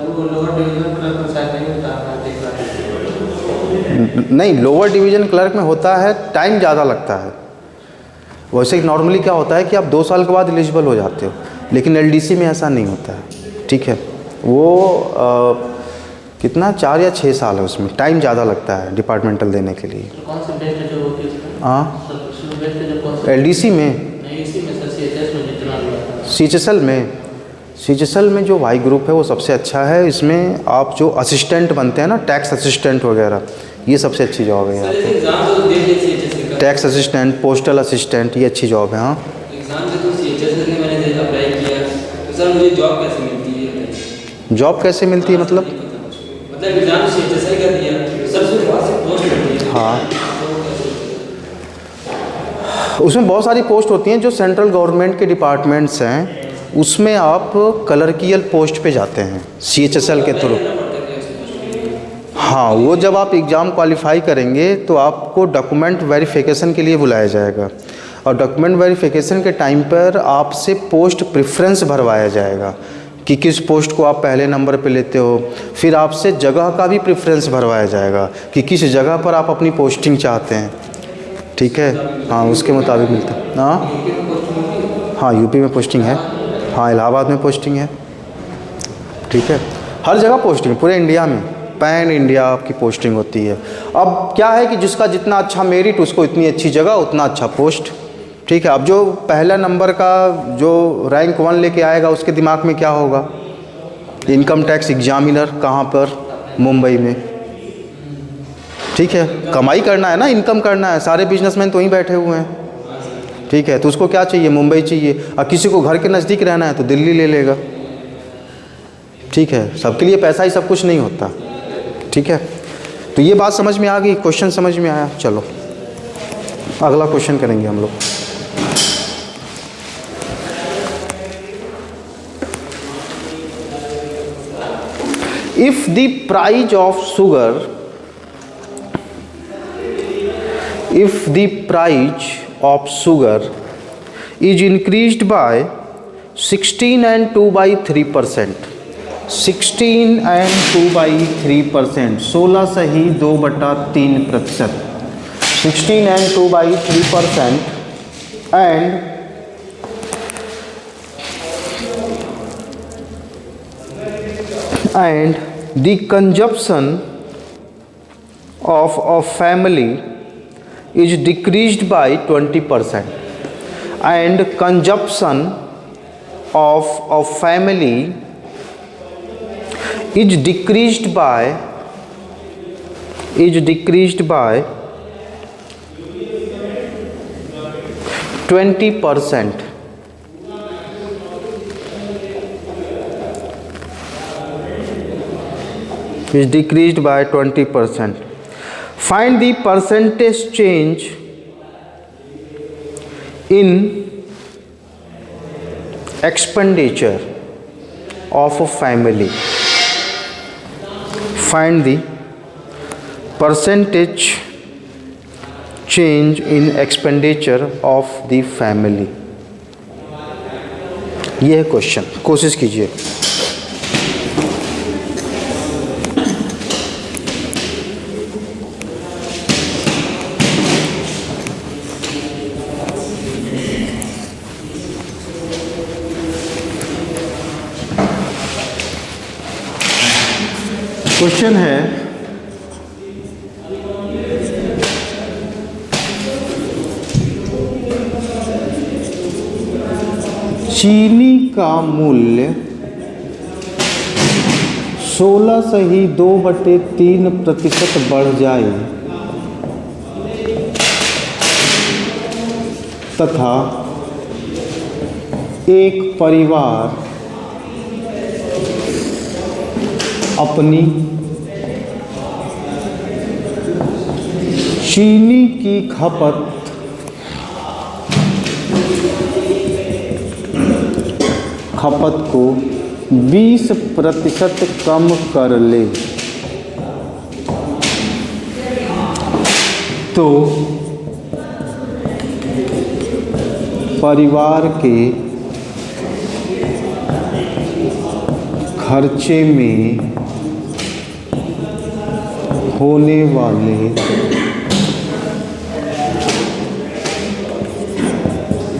नहीं, लोअर डिवीज़न क्लर्क में होता है, टाइम ज़्यादा लगता है। वैसे नॉर्मली क्या होता है कि आप 2 साल के बाद एलिजिबल हो जाते हो, लेकिन एलडीसी में ऐसा नहीं होता है। ठीक है, वो कितना 4 या 6 साल है, उसमें टाइम ज़्यादा लगता है डिपार्टमेंटल देने के लिए। हाँ, एलडीसी में, सीएचएसएल में जो वाई ग्रुप है वो सबसे अच्छा है। इसमें आप जो असिस्टेंट बनते हैं ना, टैक्स असिस्टेंट वगैरह, ये सबसे अच्छी जॉब है यहाँ पे। टैक्स असिस्टेंट, पोस्टल असिस्टेंट, ये अच्छी जॉब है। हाँ, जॉब कैसे मिलती है मतलब हाँ, उसमें बहुत सारी पोस्ट होती हैं जो सेंट्रल गवर्नमेंट के डिपार्टमेंट्स हैं, उसमें आप क्लर्कियल पोस्ट पे जाते हैं सीएचएसएल के थ्रू। हाँ, वो जब आप एग्ज़ाम क्वालिफाई करेंगे तो आपको डॉक्यूमेंट वेरिफिकेशन के लिए बुलाया जाएगा, और डॉक्यूमेंट वेरिफिकेशन के टाइम पर आपसे पोस्ट प्रेफरेंस भरवाया जाएगा कि किस पोस्ट को आप पहले नंबर पे लेते हो। फिर आपसे जगह का भी प्रेफरेंस भरवाया जाएगा कि किस जगह पर आप अपनी पोस्टिंग चाहते हैं। ठीक है, हाँ, उसके मुताबिक मिलता है। हाँ, यूपी में पोस्टिंग है, हाँ, इलाहाबाद में पोस्टिंग है। ठीक है, हर जगह पोस्टिंग है, पूरे इंडिया में, पैन इंडिया आपकी पोस्टिंग होती है। अब क्या है कि जिसका जितना अच्छा मेरिट, उसको इतनी अच्छी जगह, उतना अच्छा पोस्ट। ठीक है, अब जो पहला नंबर का जो रैंक 1 लेके आएगा, उसके दिमाग में क्या होगा, इनकम टैक्स एग्जामिनर, कहाँ पर, मुंबई में। ठीक है, कमाई करना है ना, इनकम करना है, सारे बिजनेसमैन तो वहीं बैठे हुए हैं। ठीक है, तो उसको क्या चाहिए, मुंबई चाहिए, और किसी को घर के नज़दीक रहना है तो दिल्ली ले लेगा। ठीक है, सबके लिए पैसा ही सब कुछ नहीं होता। ठीक है, तो ये बात समझ में आ गई, क्वेश्चन समझ में आया। चलो अगला क्वेश्चन करेंगे हम लोग। If the price of sugar if the price of sugar is increased by 16 and 2 by 3%, 16 and 2 by 3%, 16 सही 2/3%, 16 and 2 by 3%, and the consumption of a family is decreased by 20%, and consumption of a family is decreased by 20%. Is decreased by 20%. Find the percentage change in expenditure of a family. Find the percentage change in expenditure of the family. यह है question, कोशिश कीजिए। Question है चीनी का मूल्य 16 सही 2/3% बढ़ जाए तथा एक परिवार अपनी चीनी की खपत को 20% कम कर ले तो परिवार के खर्चे में होने वाले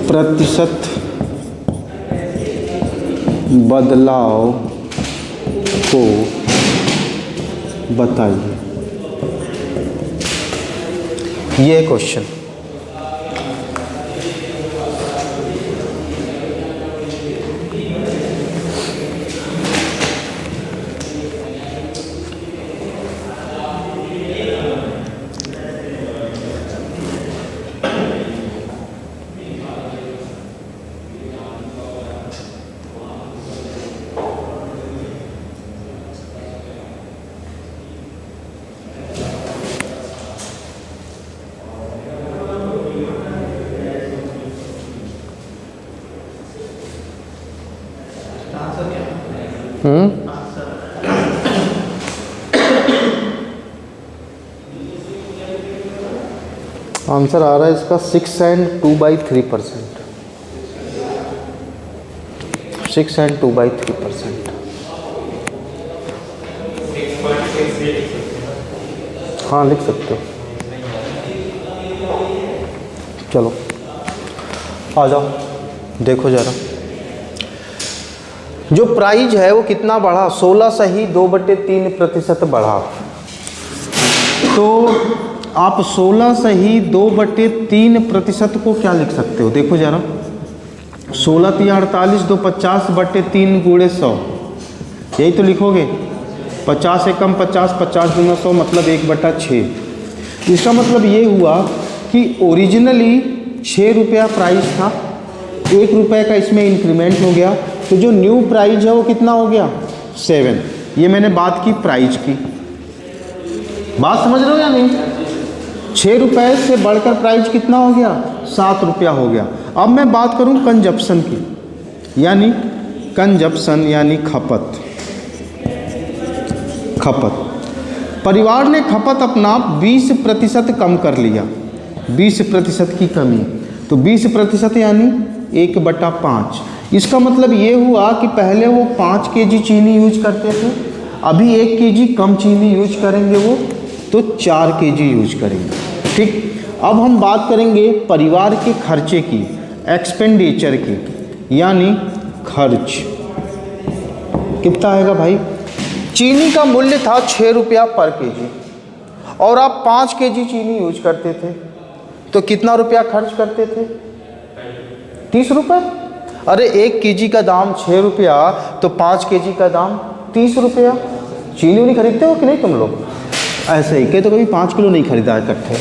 प्रतिशत बदलाव को बताइए। ये क्वेश्चन आंसर आ रहा है इसका 6 and 2 by 3%, 6 and 2 by 3%। हाँ लिख सकते हो, चलो आ जाओ देखो जरा। जो प्राइस है वो कितना बढ़ा, 16 सही 2/3% बढ़ा। तो आप 16 सही 2/3% को क्या लिख सकते हो, देखो जरा। 16 × 48 2 50/3 × 100, यही तो लिखोगे। 50 एकम 50, 50 × 100 मतलब 1/6। इसका मतलब ये हुआ कि ओरिजिनली 6 रुपया प्राइस था, 1 रुपये का इसमें इंक्रीमेंट हो गया, तो जो न्यू प्राइस है वो कितना हो गया 7। ये मैंने बात की प्राइस की, बात समझ रहे हो या नहीं। 6 रुपये से बढ़कर प्राइस कितना हो गया 7 रुपया हो गया। अब मैं बात करूं कंजप्शन की, यानी कंजप्शन यानी खपत। परिवार ने खपत अपना 20% कम कर लिया, 20% की कमी। तो 20% यानी 1/5। इसका मतलब ये हुआ कि पहले वो 5 kg चीनी यूज करते थे, अभी 1 kg कम चीनी यूज करेंगे वो, तो 4 kg यूज करेंगे। ठीक, अब हम बात करेंगे परिवार के खर्चे की, एक्सपेंडिचर की, यानी खर्च कितना आएगा भाई। चीनी का मूल्य था 6 रुपया पर केजी और आप 5 kg चीनी यूज करते थे, तो कितना रुपया खर्च करते थे? 30 रुपये। अरे 1 kg का दाम 6 रुपया, तो 5 kg का दाम 30 रुपया। चीनी नहीं खरीदते हो कि नहीं तुम लोग? ऐसे ही, तो कभी 5 किलो नहीं खरीदा इकट्ठे।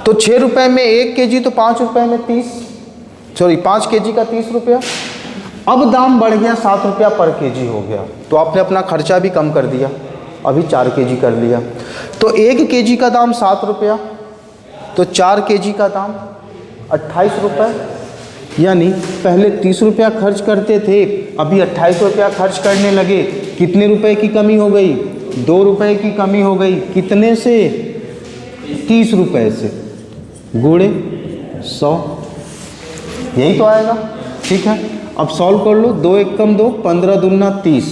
तो 6 रुपये में 1 kg, तो 5 रुपये में 5 kg का 30 रुपया। अब दाम बढ़ गया 7 रुपया पर केजी हो गया, तो आपने अपना खर्चा भी कम कर दिया, अभी 4 kg कर लिया। तो 1 kg का दाम 7 रुपया, तो 4 kg का दाम 28 रुपये। यानी पहले 30 रुपया खर्च करते थे, अभी 28 रुपया खर्च करने लगे। कितने रुपए की कमी हो गई? 2 रुपये की कमी हो गई। कितने से? 30 रुपये से। गुणे 100, यही तो आएगा। ठीक है, अब सॉल्व कर लो। 2 एकम 2, 15 दूना 30,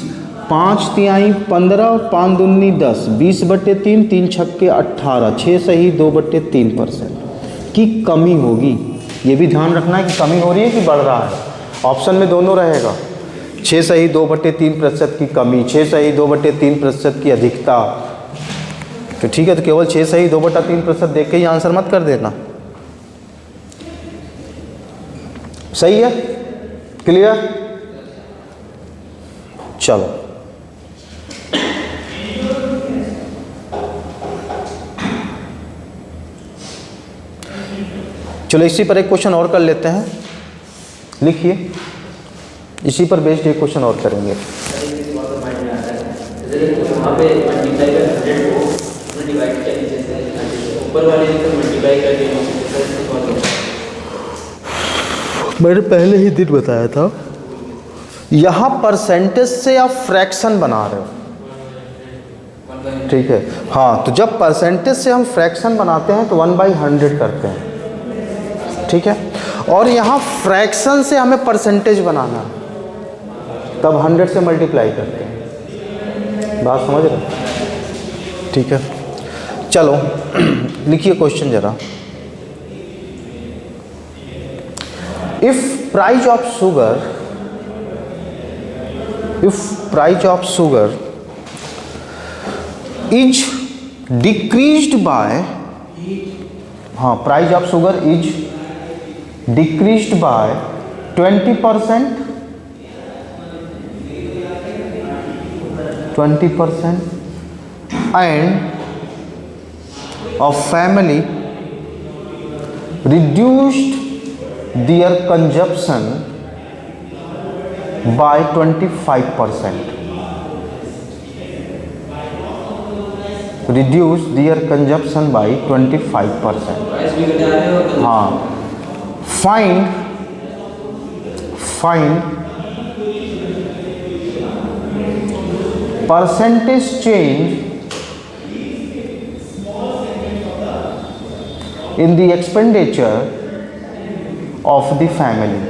5 तिहाई 15 और 5 दूनी 10, 20/3, 3 छक्के 18, 6 सही 2/3% की कमी होगी। ये भी ध्यान रखना है कि कमी हो रही है कि बढ़ रहा है। ऑप्शन में दोनों रहेगा, 6 सही 2/3% की कमी, 6 सही 2/3% की अधिकता। तो ठीक है, तो केवल 6 सही 2/3% देख के ही आंसर मत कर देना। सही है? क्लियर? चलो, चलो इसी पर एक क्वेश्चन और कर लेते हैं। लिखिए, इसी पर बेस्ड एक क्वेश्चन और करेंगे। वहाँ पे मल्टीप्लाई कर 100 को डिवाइड किया, जैसे ऊपर वाले को मल्टीप्लाई करके मैंने पहले ही दिन बताया था। यहाँ परसेंटेज से आप फ्रैक्शन बना रहे हो, ठीक है। हाँ, तो जब परसेंटेज से हम फ्रैक्शन बनाते हैं तो 1/100 करते हैं, ठीक है। और यहाँ फ्रैक्शन से हमें परसेंटेज बनाना है, तब 100 से मल्टीप्लाई करते हैं। बात समझ रहे? ठीक है, चलो लिखिए क्वेश्चन जरा। If price of sugar is decreased by, हाँ, price of sugar is decreased by 20% and of family reduced their consumption by 25%, reduce their consumption by 25%। हाँ, find percentage change in the expenditure of the family।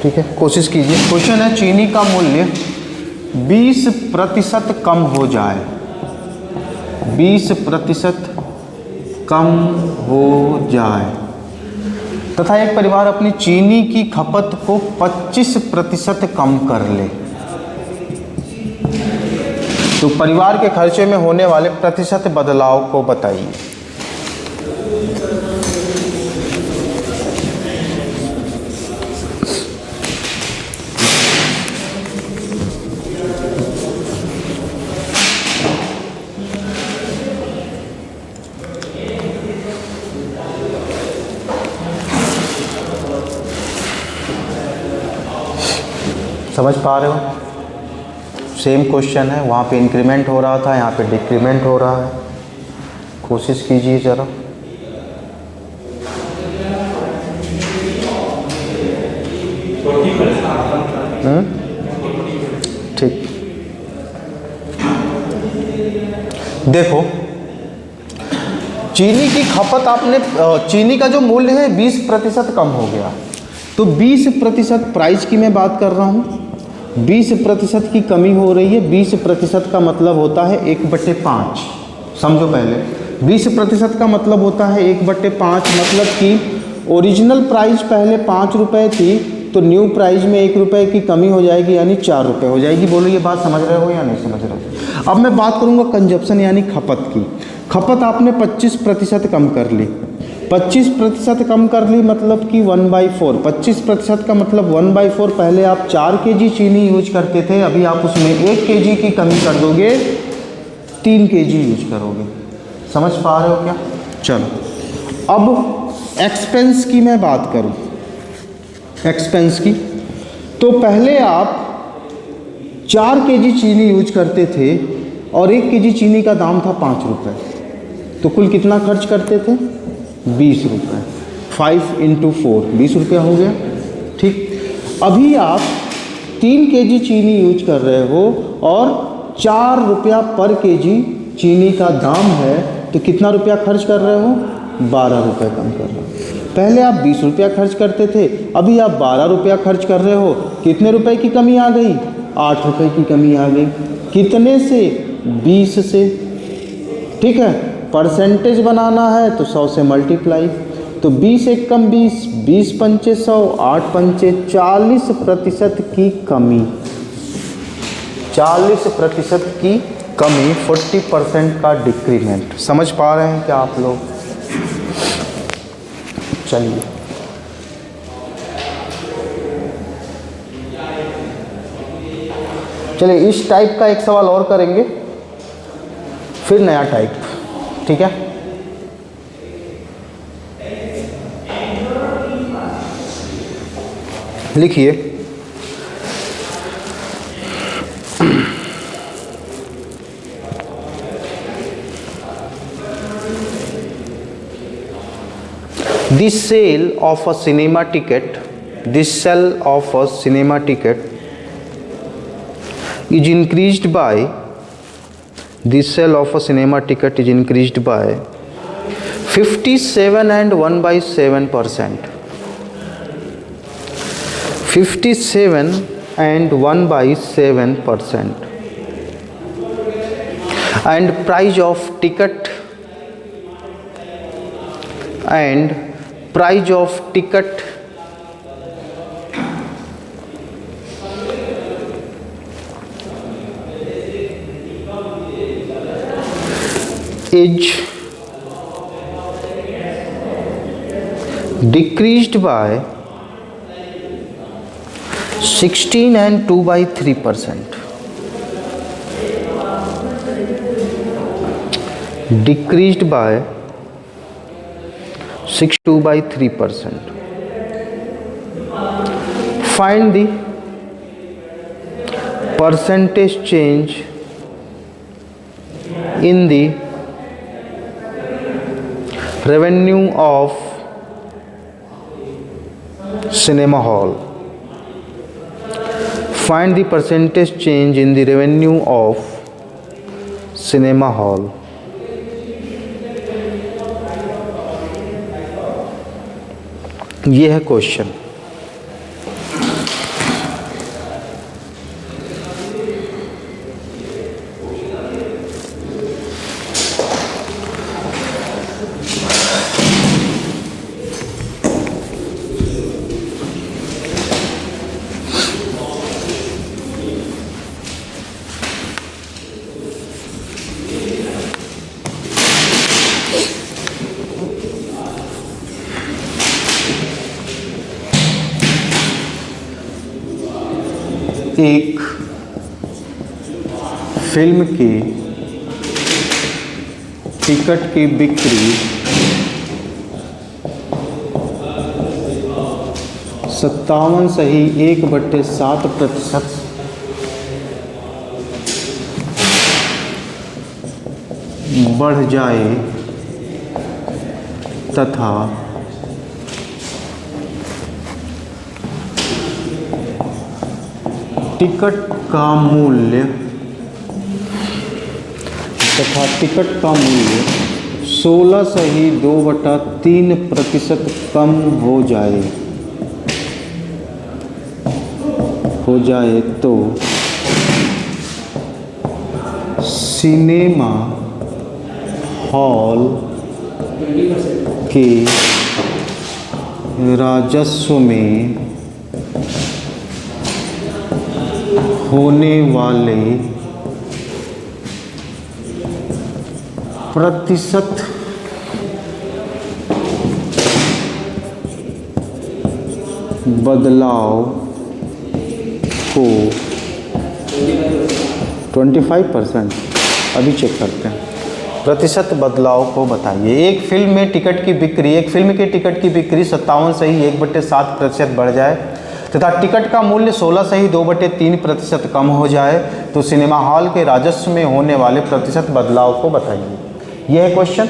ठीक है, कोशिश कीजिए। Question है, चीनी का मूल्य 20% कम हो जाए, 20% कम हो जाए, तथा एक परिवार अपनी चीनी की खपत को 25% कम कर ले, तो परिवार के खर्चे में होने वाले प्रतिशत बदलाव को बताइए। समझ पा रहे हो? सेम क्वेश्चन है, वहाँ पे इंक्रीमेंट हो रहा था, यहाँ पे डिक्रीमेंट हो रहा है। कोशिश कीजिए ज़रा। ठीक, देखो, चीनी की खपत आपने, चीनी का जो मूल्य है 20% कम हो गया, तो 20% प्राइस की मैं बात कर रहा हूँ, 20% की कमी हो रही है। 20% का मतलब होता है 1/5। समझो पहले, 20% का मतलब होता है 1/5, मतलब कि ओरिजिनल प्राइस पहले 5 रुपये थी, तो न्यू प्राइस में 1 रुपये की कमी हो जाएगी, यानी 4 रुपये हो जाएगी। बोलो ये बात समझ रहे हो या नहीं समझ रहे हो? अब मैं बात करूँगा कंजप्शन यानी खपत की। खपत आपने 25% कम कर ली, 25% कम कर ली, मतलब कि 1/4। 25% का मतलब 1/4। पहले आप 4 kg चीनी यूज करते थे, अभी आप उसमें 1 kg की कमी कर दोगे, 3 kg यूज करोगे। समझ पा रहे हो क्या? चलो, अब एक्सपेंस की मैं बात करूं, एक्सपेंस की, तो पहले आप 4 kg चीनी यूज करते थे और 1 kg चीनी का दाम था 5 रुपये, तो कुल कितना खर्च करते थे? 20 रुपये। 5 × 4 20 रुपया हो गया। ठीक, अभी आप 3 kg चीनी यूज कर रहे हो और 4 रुपया पर kg चीनी का दाम है, तो कितना रुपया खर्च कर रहे हो? 12 रुपये कम कर रहे हो। पहले आप 20 रुपया खर्च करते थे, अभी आप 12 रुपया खर्च कर रहे हो। कितने रुपए की कमी आ गई? 8 रुपये की कमी आ गई। कितने से? 20 से। ठीक है, परसेंटेज बनाना है तो 100 से मल्टीप्लाई, तो 20 × 20, 20 × 5 100, 8 × 5 40% की कमी, 40% की कमी, 40% का डिक्रीमेंट। समझ पा रहे हैं क्या आप लोग? चलिए, चलिए इस टाइप का एक सवाल और करेंगे, फिर नया टाइप। ठीक है, लिखिए, the sale of a cinema ticket, the sale of a cinema ticket is increased by, the sale of a cinema ticket is increased by 57 and 1/7%. 57 and 1/7%. And price of ticket, and price of ticket is decreased by 16 and 2/3%. Decreased by 2/3%. Find the percentage change in the revenue of cinema hall. Find the percentage change in the revenue of cinema hall. ये है question. एक film की ticket की बिक्री 57 सही 1/7% बढ़ जाए तथा टिकट का मूल्य तथा टिकट का मूल्य 16 से ही 2/3% कम हो जाए तो सिनेमा हॉल 20%। के राजस्व में होने वाले प्रतिशत बदलाव को 25%। अभी चेक करते हैं। प्रतिशत बदलाव को बताइए। एक फिल्म में टिकट की बिक्री, एक फिल्म के टिकट की बिक्री 57 से ही 1/7% बढ़ जाए तथा टिकट का मूल्य 16 से ही 2/3% कम हो जाए तो सिनेमा हॉल के राजस्व में होने वाले प्रतिशत बदलाव को बताइए। यह है क्वेश्चन।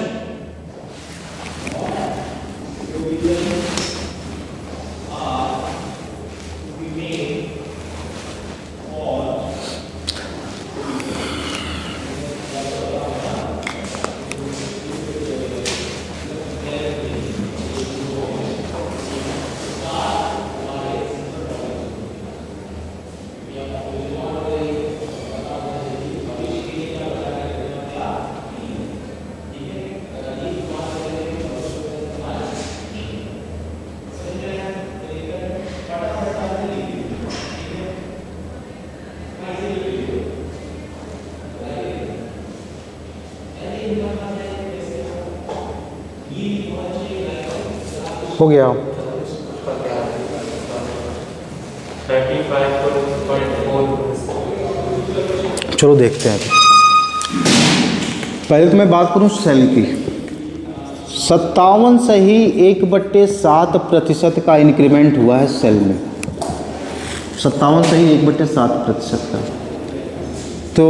हो गया। 35.4। चलो देखते हैं। पहले तो मैं बात करूं सेल की। 57 से ही 1/7% का इंक्रीमेंट हुआ है सेल में। 57 से ही 1/7% का। तो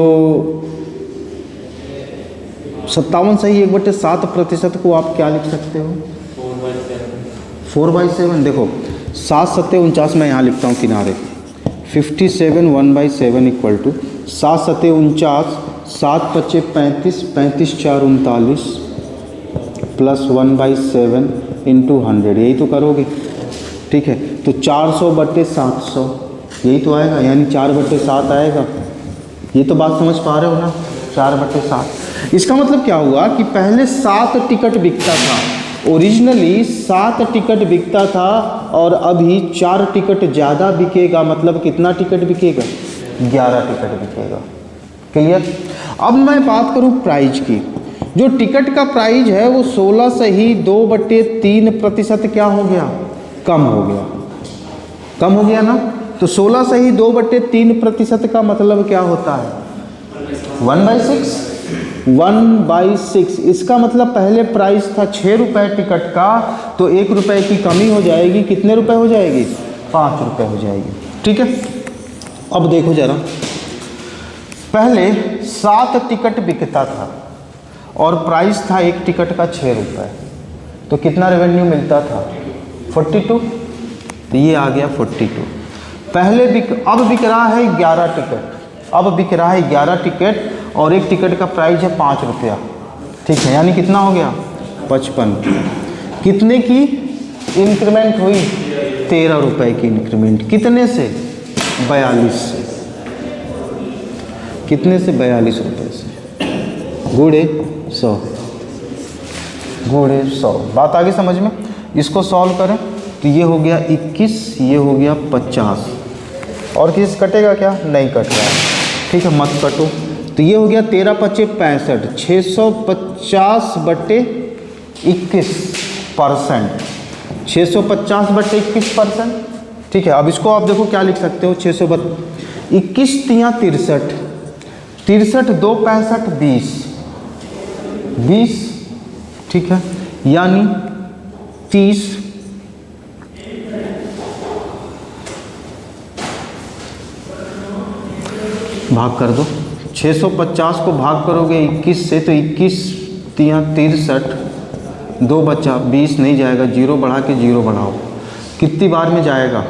57 से ही 1/7% को आप क्या लिख सकते हो? 4/7। देखो 7 7 49, मैं यहाँ लिखता हूँ किनारे। 57 1/7 इक्वल टू 7 7 49, 7 5 35, 35 4 39 प्लस 1/7 इंटू 100। यही तो करोगे, ठीक है। तो 400/700 यही तो आएगा, यानी 4/7 आएगा। ये तो बात समझ पा रहे हो ना, 4/7। इसका मतलब क्या हुआ कि पहले 7 टिकट बिकता था, ओरिजिनली 7 टिकट बिकता था और अभी 4 टिकट ज़्यादा बिकेगा। मतलब कितना टिकट बिकेगा? 11 टिकट बिकेगा। क्लियर? अब मैं बात करूं प्राइज की। जो टिकट का प्राइज है वो 16 से ही 2/3% क्या हो गया? कम हो गया। कम हो गया ना। तो 16 से ही 2/3% का मतलब क्या होता है? 1/6। 1/6। इसका मतलब पहले प्राइस था 6 रुपये टिकट का, तो 1 रुपये की कमी हो जाएगी। कितने रुपए हो जाएगी? 5 रुपये हो जाएगी। ठीक है। अब देखो जरा, पहले 7 टिकट बिकता था और प्राइस था एक टिकट का 6 रुपये, तो कितना रेवेन्यू मिलता था? 42। तो ये आ गया 42। पहले अब बिक रहा है 11 टिकट। अब बिक रहा है 11 टिकट और एक टिकट का प्राइस है 5 रुपया। ठीक है, यानी कितना हो गया? 55। कितने की इंक्रीमेंट हुई? 13 रुपये की इंक्रीमेंट। कितने से? 42 से। कितने से? 42 रुपये से। गुणे 100। गुणे 100। बात आगे समझ में? इसको सॉल्व करें तो ये हो गया 21, ये हो गया 50। और किसी कटेगा क्या? नहीं कट रहा है। ठीक है, मत कटो। तो ये हो गया 13 5 65, 650/21%। 650/21%। ठीक है। अब इसको आप देखो क्या लिख सकते हो? 21 तियाँ 63, 63 2 65 20। ठीक है, यानी 30 भाग कर दो। 650 को भाग करोगे 21 से तो 21 तियाँ 63, 2 बचा 20 नहीं जाएगा, 0 बढ़ा के 0 बढ़ाओ। कितनी बार में जाएगा?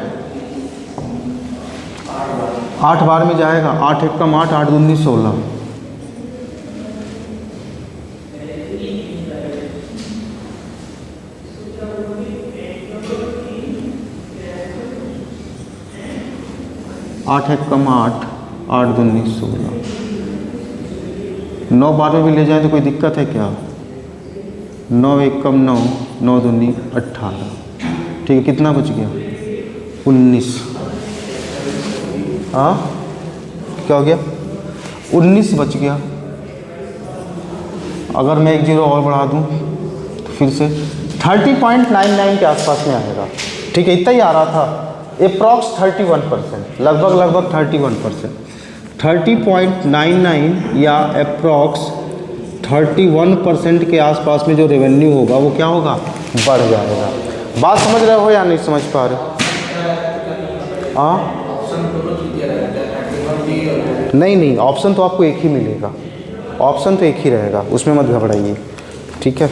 8 बार में जाएगा। 8 1 कम 8, 8 दूनी 16। 8 एक कम 8, 8 दूनी 16, 9 12 में भी ले जाए तो कोई दिक्कत है क्या? 9 एक कम 9, 9 दूनी 18, ठीक है, कितना बच गया? 19। हाँ क्या हो गया? 19 बच गया। अगर मैं एक जीरो और बढ़ा दूं तो फिर से 30.99 के आसपास में आएगा, ठीक है, इतना ही आ रहा था। अप्रॉक्स 31%, लगभग 31%, 30.99 या अप्रॉक्स 31% के आसपास में जो रेवेन्यू होगा वो क्या होगा? बढ़ जाएगा। बात समझ रहे हो या नहीं समझ पा रहे? हाँ नहीं, ऑप्शन तो आपको एक ही मिलेगा, ऑप्शन तो एक ही रहेगा, उसमें मत घबराइए, ठीक है।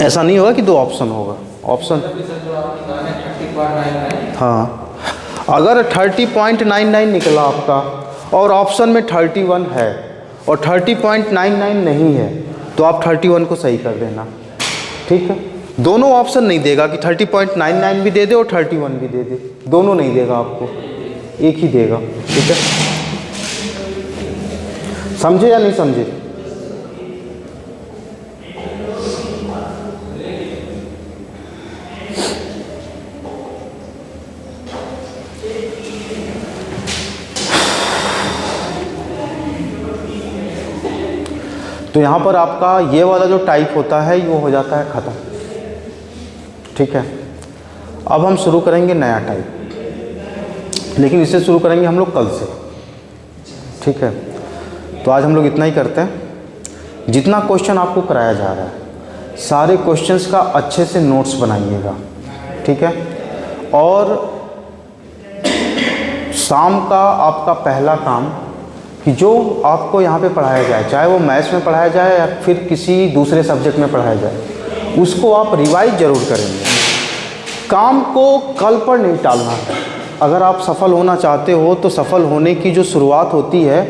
ऐसा नहीं होगा कि 2 ऑप्शन होगा, ऑप्शन हाँ, अगर 30.99 निकला आपका और ऑप्शन में 31 है और 30.99 नहीं है तो आप 31 को सही कर देना, ठीक है। दोनों ऑप्शन नहीं देगा कि 30.99 भी दे दे और 31 भी दे दे, दोनों नहीं देगा आपको, एक ही देगा, ठीक है। समझे या नहीं समझे? तो यहाँ पर आपका ये वाला जो टाइप होता है वो हो जाता है ख़त्म, ठीक है। अब हम शुरू करेंगे नया टाइप, लेकिन इसे शुरू करेंगे हम लोग कल से, ठीक है। तो आज हम लोग इतना ही करते हैं। जितना क्वेश्चन आपको कराया जा रहा है सारे क्वेश्चंस का अच्छे से नोट्स बनाइएगा, ठीक है। और शाम का आपका पहला काम कि जो आपको यहाँ पे पढ़ाया जाए, चाहे वो मैथ्स में पढ़ाया जाए या फिर किसी दूसरे सब्जेक्ट में पढ़ाया जाए, उसको आप रिवाइज ज़रूर करेंगे। काम को कल पर नहीं टालना है। अगर आप सफल होना चाहते हो तो सफल होने की जो शुरुआत होती है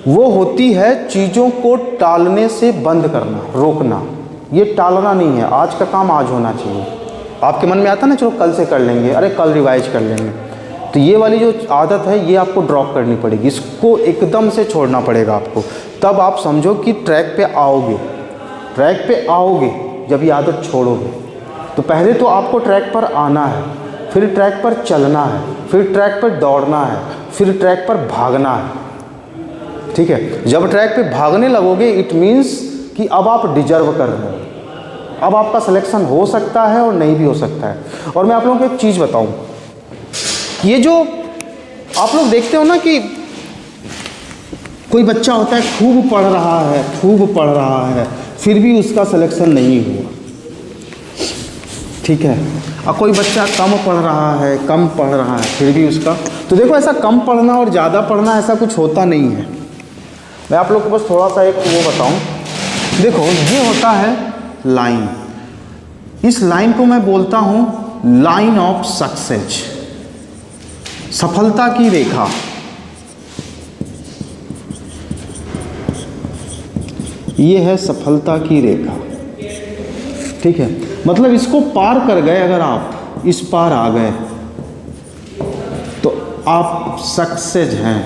वो होती है चीज़ों को टालने से बंद करना, रोकना। ये टालना नहीं है, आज का काम आज होना चाहिए। आपके मन में आता ना चलो कल से कर लेंगे, अरे कल रिवाइज कर लेंगे, तो ये वाली जो आदत है ये आपको ड्रॉप करनी पड़ेगी, इसको एकदम से छोड़ना पड़ेगा आपको। तब आप समझो कि ट्रैक पे आओगे, ट्रैक पे आओगे जब ये आदत छोड़ोगे। तो पहले तो आपको ट्रैक पर आना है, फिर ट्रैक पर चलना है, फिर ट्रैक पर दौड़ना है, फिर ट्रैक पर भागना है, ठीक है। जब ट्रैक पे भागने लगोगे इट मीन्स कि अब आप डिजर्व कर रहे हो, अब आपका सिलेक्शन हो सकता है और नहीं भी हो सकता है। और मैं आप लोगों को एक चीज़ बताऊं, ये जो आप लोग देखते हो ना कि कोई बच्चा होता है खूब पढ़ रहा है फिर भी उसका सिलेक्शन नहीं हुआ, ठीक है। और कोई बच्चा कम पढ़ रहा है फिर भी उसका, तो देखो ऐसा कम पढ़ना और ज़्यादा पढ़ना ऐसा कुछ होता नहीं है। मैं आप लोग को बस थोड़ा सा एक वो बताऊं, देखो ये होता है लाइन, इस लाइन को मैं बोलता हूं लाइन ऑफ सक्सेस, सफलता की रेखा। ये है सफलता की रेखा, ठीक है। मतलब इसको पार कर गए, अगर आप इस पार आ गए तो आप सक्सेस हैं,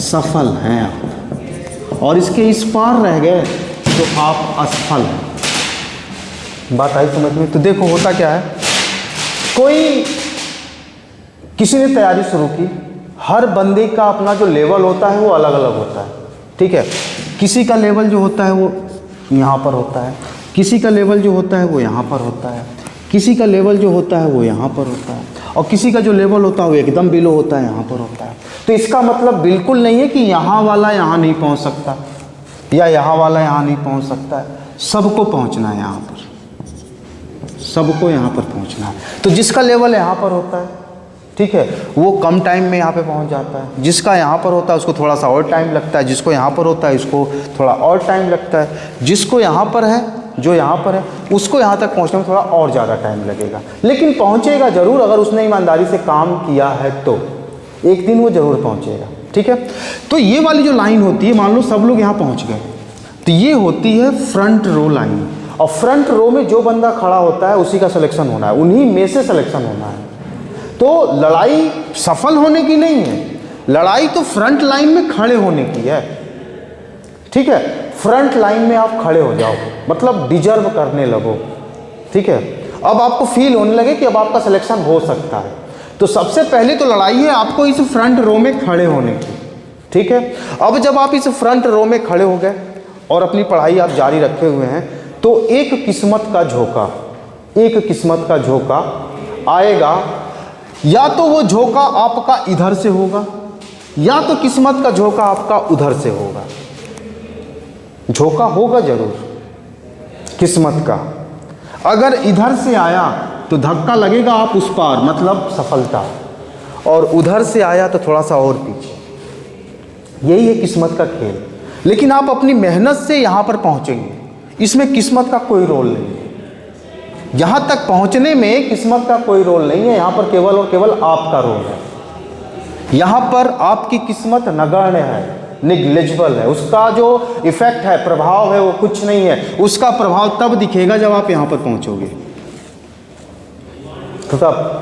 सफल हैं आप, और इसके इस पार रह गए तो आप असफल हैं। बात आई समझ में? तो देखो होता क्या है, कोई किसी ने तैयारी शुरू की, हर बंदे का अपना जो लेवल होता है वो अलग अलग होता है, ठीक है। किसी का लेवल जो होता है वो यहाँ पर होता है, किसी का लेवल जो होता है वो यहाँ पर होता है, किसी का लेवल जो होता है वो यहाँ पर होता है, और किसी का जो लेवल होता है वो एकदम बिलो होता है, यहाँ पर होता है। तो इसका मतलब बिल्कुल नहीं है कि यहाँ वाला यहाँ नहीं पहुँच सकता या यहाँ वाला यहाँ नहीं पहुँच सकता है। सबको पहुँचना है यहाँ पर, सबको यहाँ पर पहुँचना है। तो जिसका लेवल यहाँ पर होता है, ठीक है, वो कम टाइम में यहाँ पे पहुँच जाता है। जिसका यहाँ पर होता है उसको थोड़ा सा और टाइम लगता है, जिसको यहाँ पर होता है उसको थोड़ा और टाइम लगता है, जिसको यहाँ पर है, जो यहाँ पर है, उसको यहाँ तक पहुँचने में थोड़ा और ज़्यादा टाइम लगेगा, लेकिन पहुँचेगा ज़रूर। अगर उसने ईमानदारी से काम किया है तो एक दिन वो ज़रूर पहुँचेगा, ठीक है। तो ये वाली जो लाइन होती है, मान लो सब लोग यहाँ पहुँच गए, तो ये होती है फ्रंट रो लाइन। और फ्रंट रो में जो बंदा खड़ा होता है उसी का सिलेक्शन होना है, उन्हीं में से सिलेक्शन होना है। तो लड़ाई सफल होने की नहीं है, लड़ाई तो फ्रंट लाइन में खड़े होने की है। ठीक है, फ्रंट लाइन में आप खड़े हो जाओ, मतलब डिजर्व करने लगो। ठीक है, अब आपको फील होने लगे कि अब आपका सिलेक्शन हो सकता है। तो सबसे पहले तो लड़ाई है आपको इस फ्रंट रो में खड़े होने की। ठीक है, अब जब आप इस फ्रंट रो में खड़े हो गए और अपनी पढ़ाई आप जारी रखे हुए हैं, तो एक किस्मत का झोंका आएगा। या तो वो झोंका आपका इधर से होगा, या तो किस्मत का झोंका आपका उधर से होगा। झोंका होगा जरूर किस्मत का। अगर इधर से आया तो धक्का लगेगा आप उस पार, मतलब सफलता, और उधर से आया तो थोड़ा सा और पीछे। यही है किस्मत का खेल। लेकिन आप अपनी मेहनत से यहाँ पर पहुँचेंगे, इसमें किस्मत का कोई रोल नहीं है। यहाँ तक पहुँचने में किस्मत का कोई रोल नहीं है, यहाँ पर केवल और केवल आपका रोल है। यहाँ पर आपकी किस्मत नगण्य है, निग्लिजिबल है, उसका जो इफेक्ट है, प्रभाव है, वो कुछ नहीं है। उसका प्रभाव तब दिखेगा जब आप यहाँ पर पहुँचोगे, तो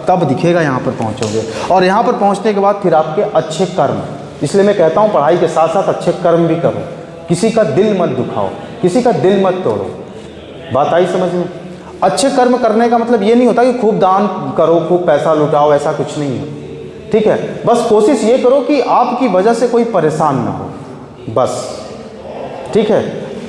तब दिखेगा यहाँ पर पहुँचोगे। और यहाँ पर पहुँचने के बाद फिर आपके अच्छे कर्म, इसलिए मैं कहता हूँ पढ़ाई के साथ साथ अच्छे कर्म भी करो। किसी का दिल मत दुखाओ, किसी का दिल मत तोड़ो। बात आई समझ में? अच्छे कर्म करने का मतलब ये नहीं होता कि खूब दान करो, खूब पैसा लुटाओ, ऐसा कुछ नहीं है। ठीक है, बस कोशिश ये करो कि आपकी वजह से कोई परेशान ना हो, बस। ठीक है,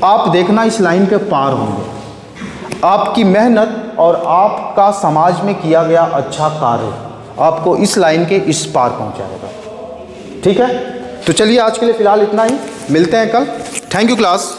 आप देखना इस लाइन के पार होंगे। आपकी मेहनत और आपका समाज में किया गया अच्छा कार्य आपको इस लाइन के इस पार पहुंचाएगा। ठीक है, तो चलिए आज के लिए फ़िलहाल इतना ही, मिलते हैं कल। Thank you class.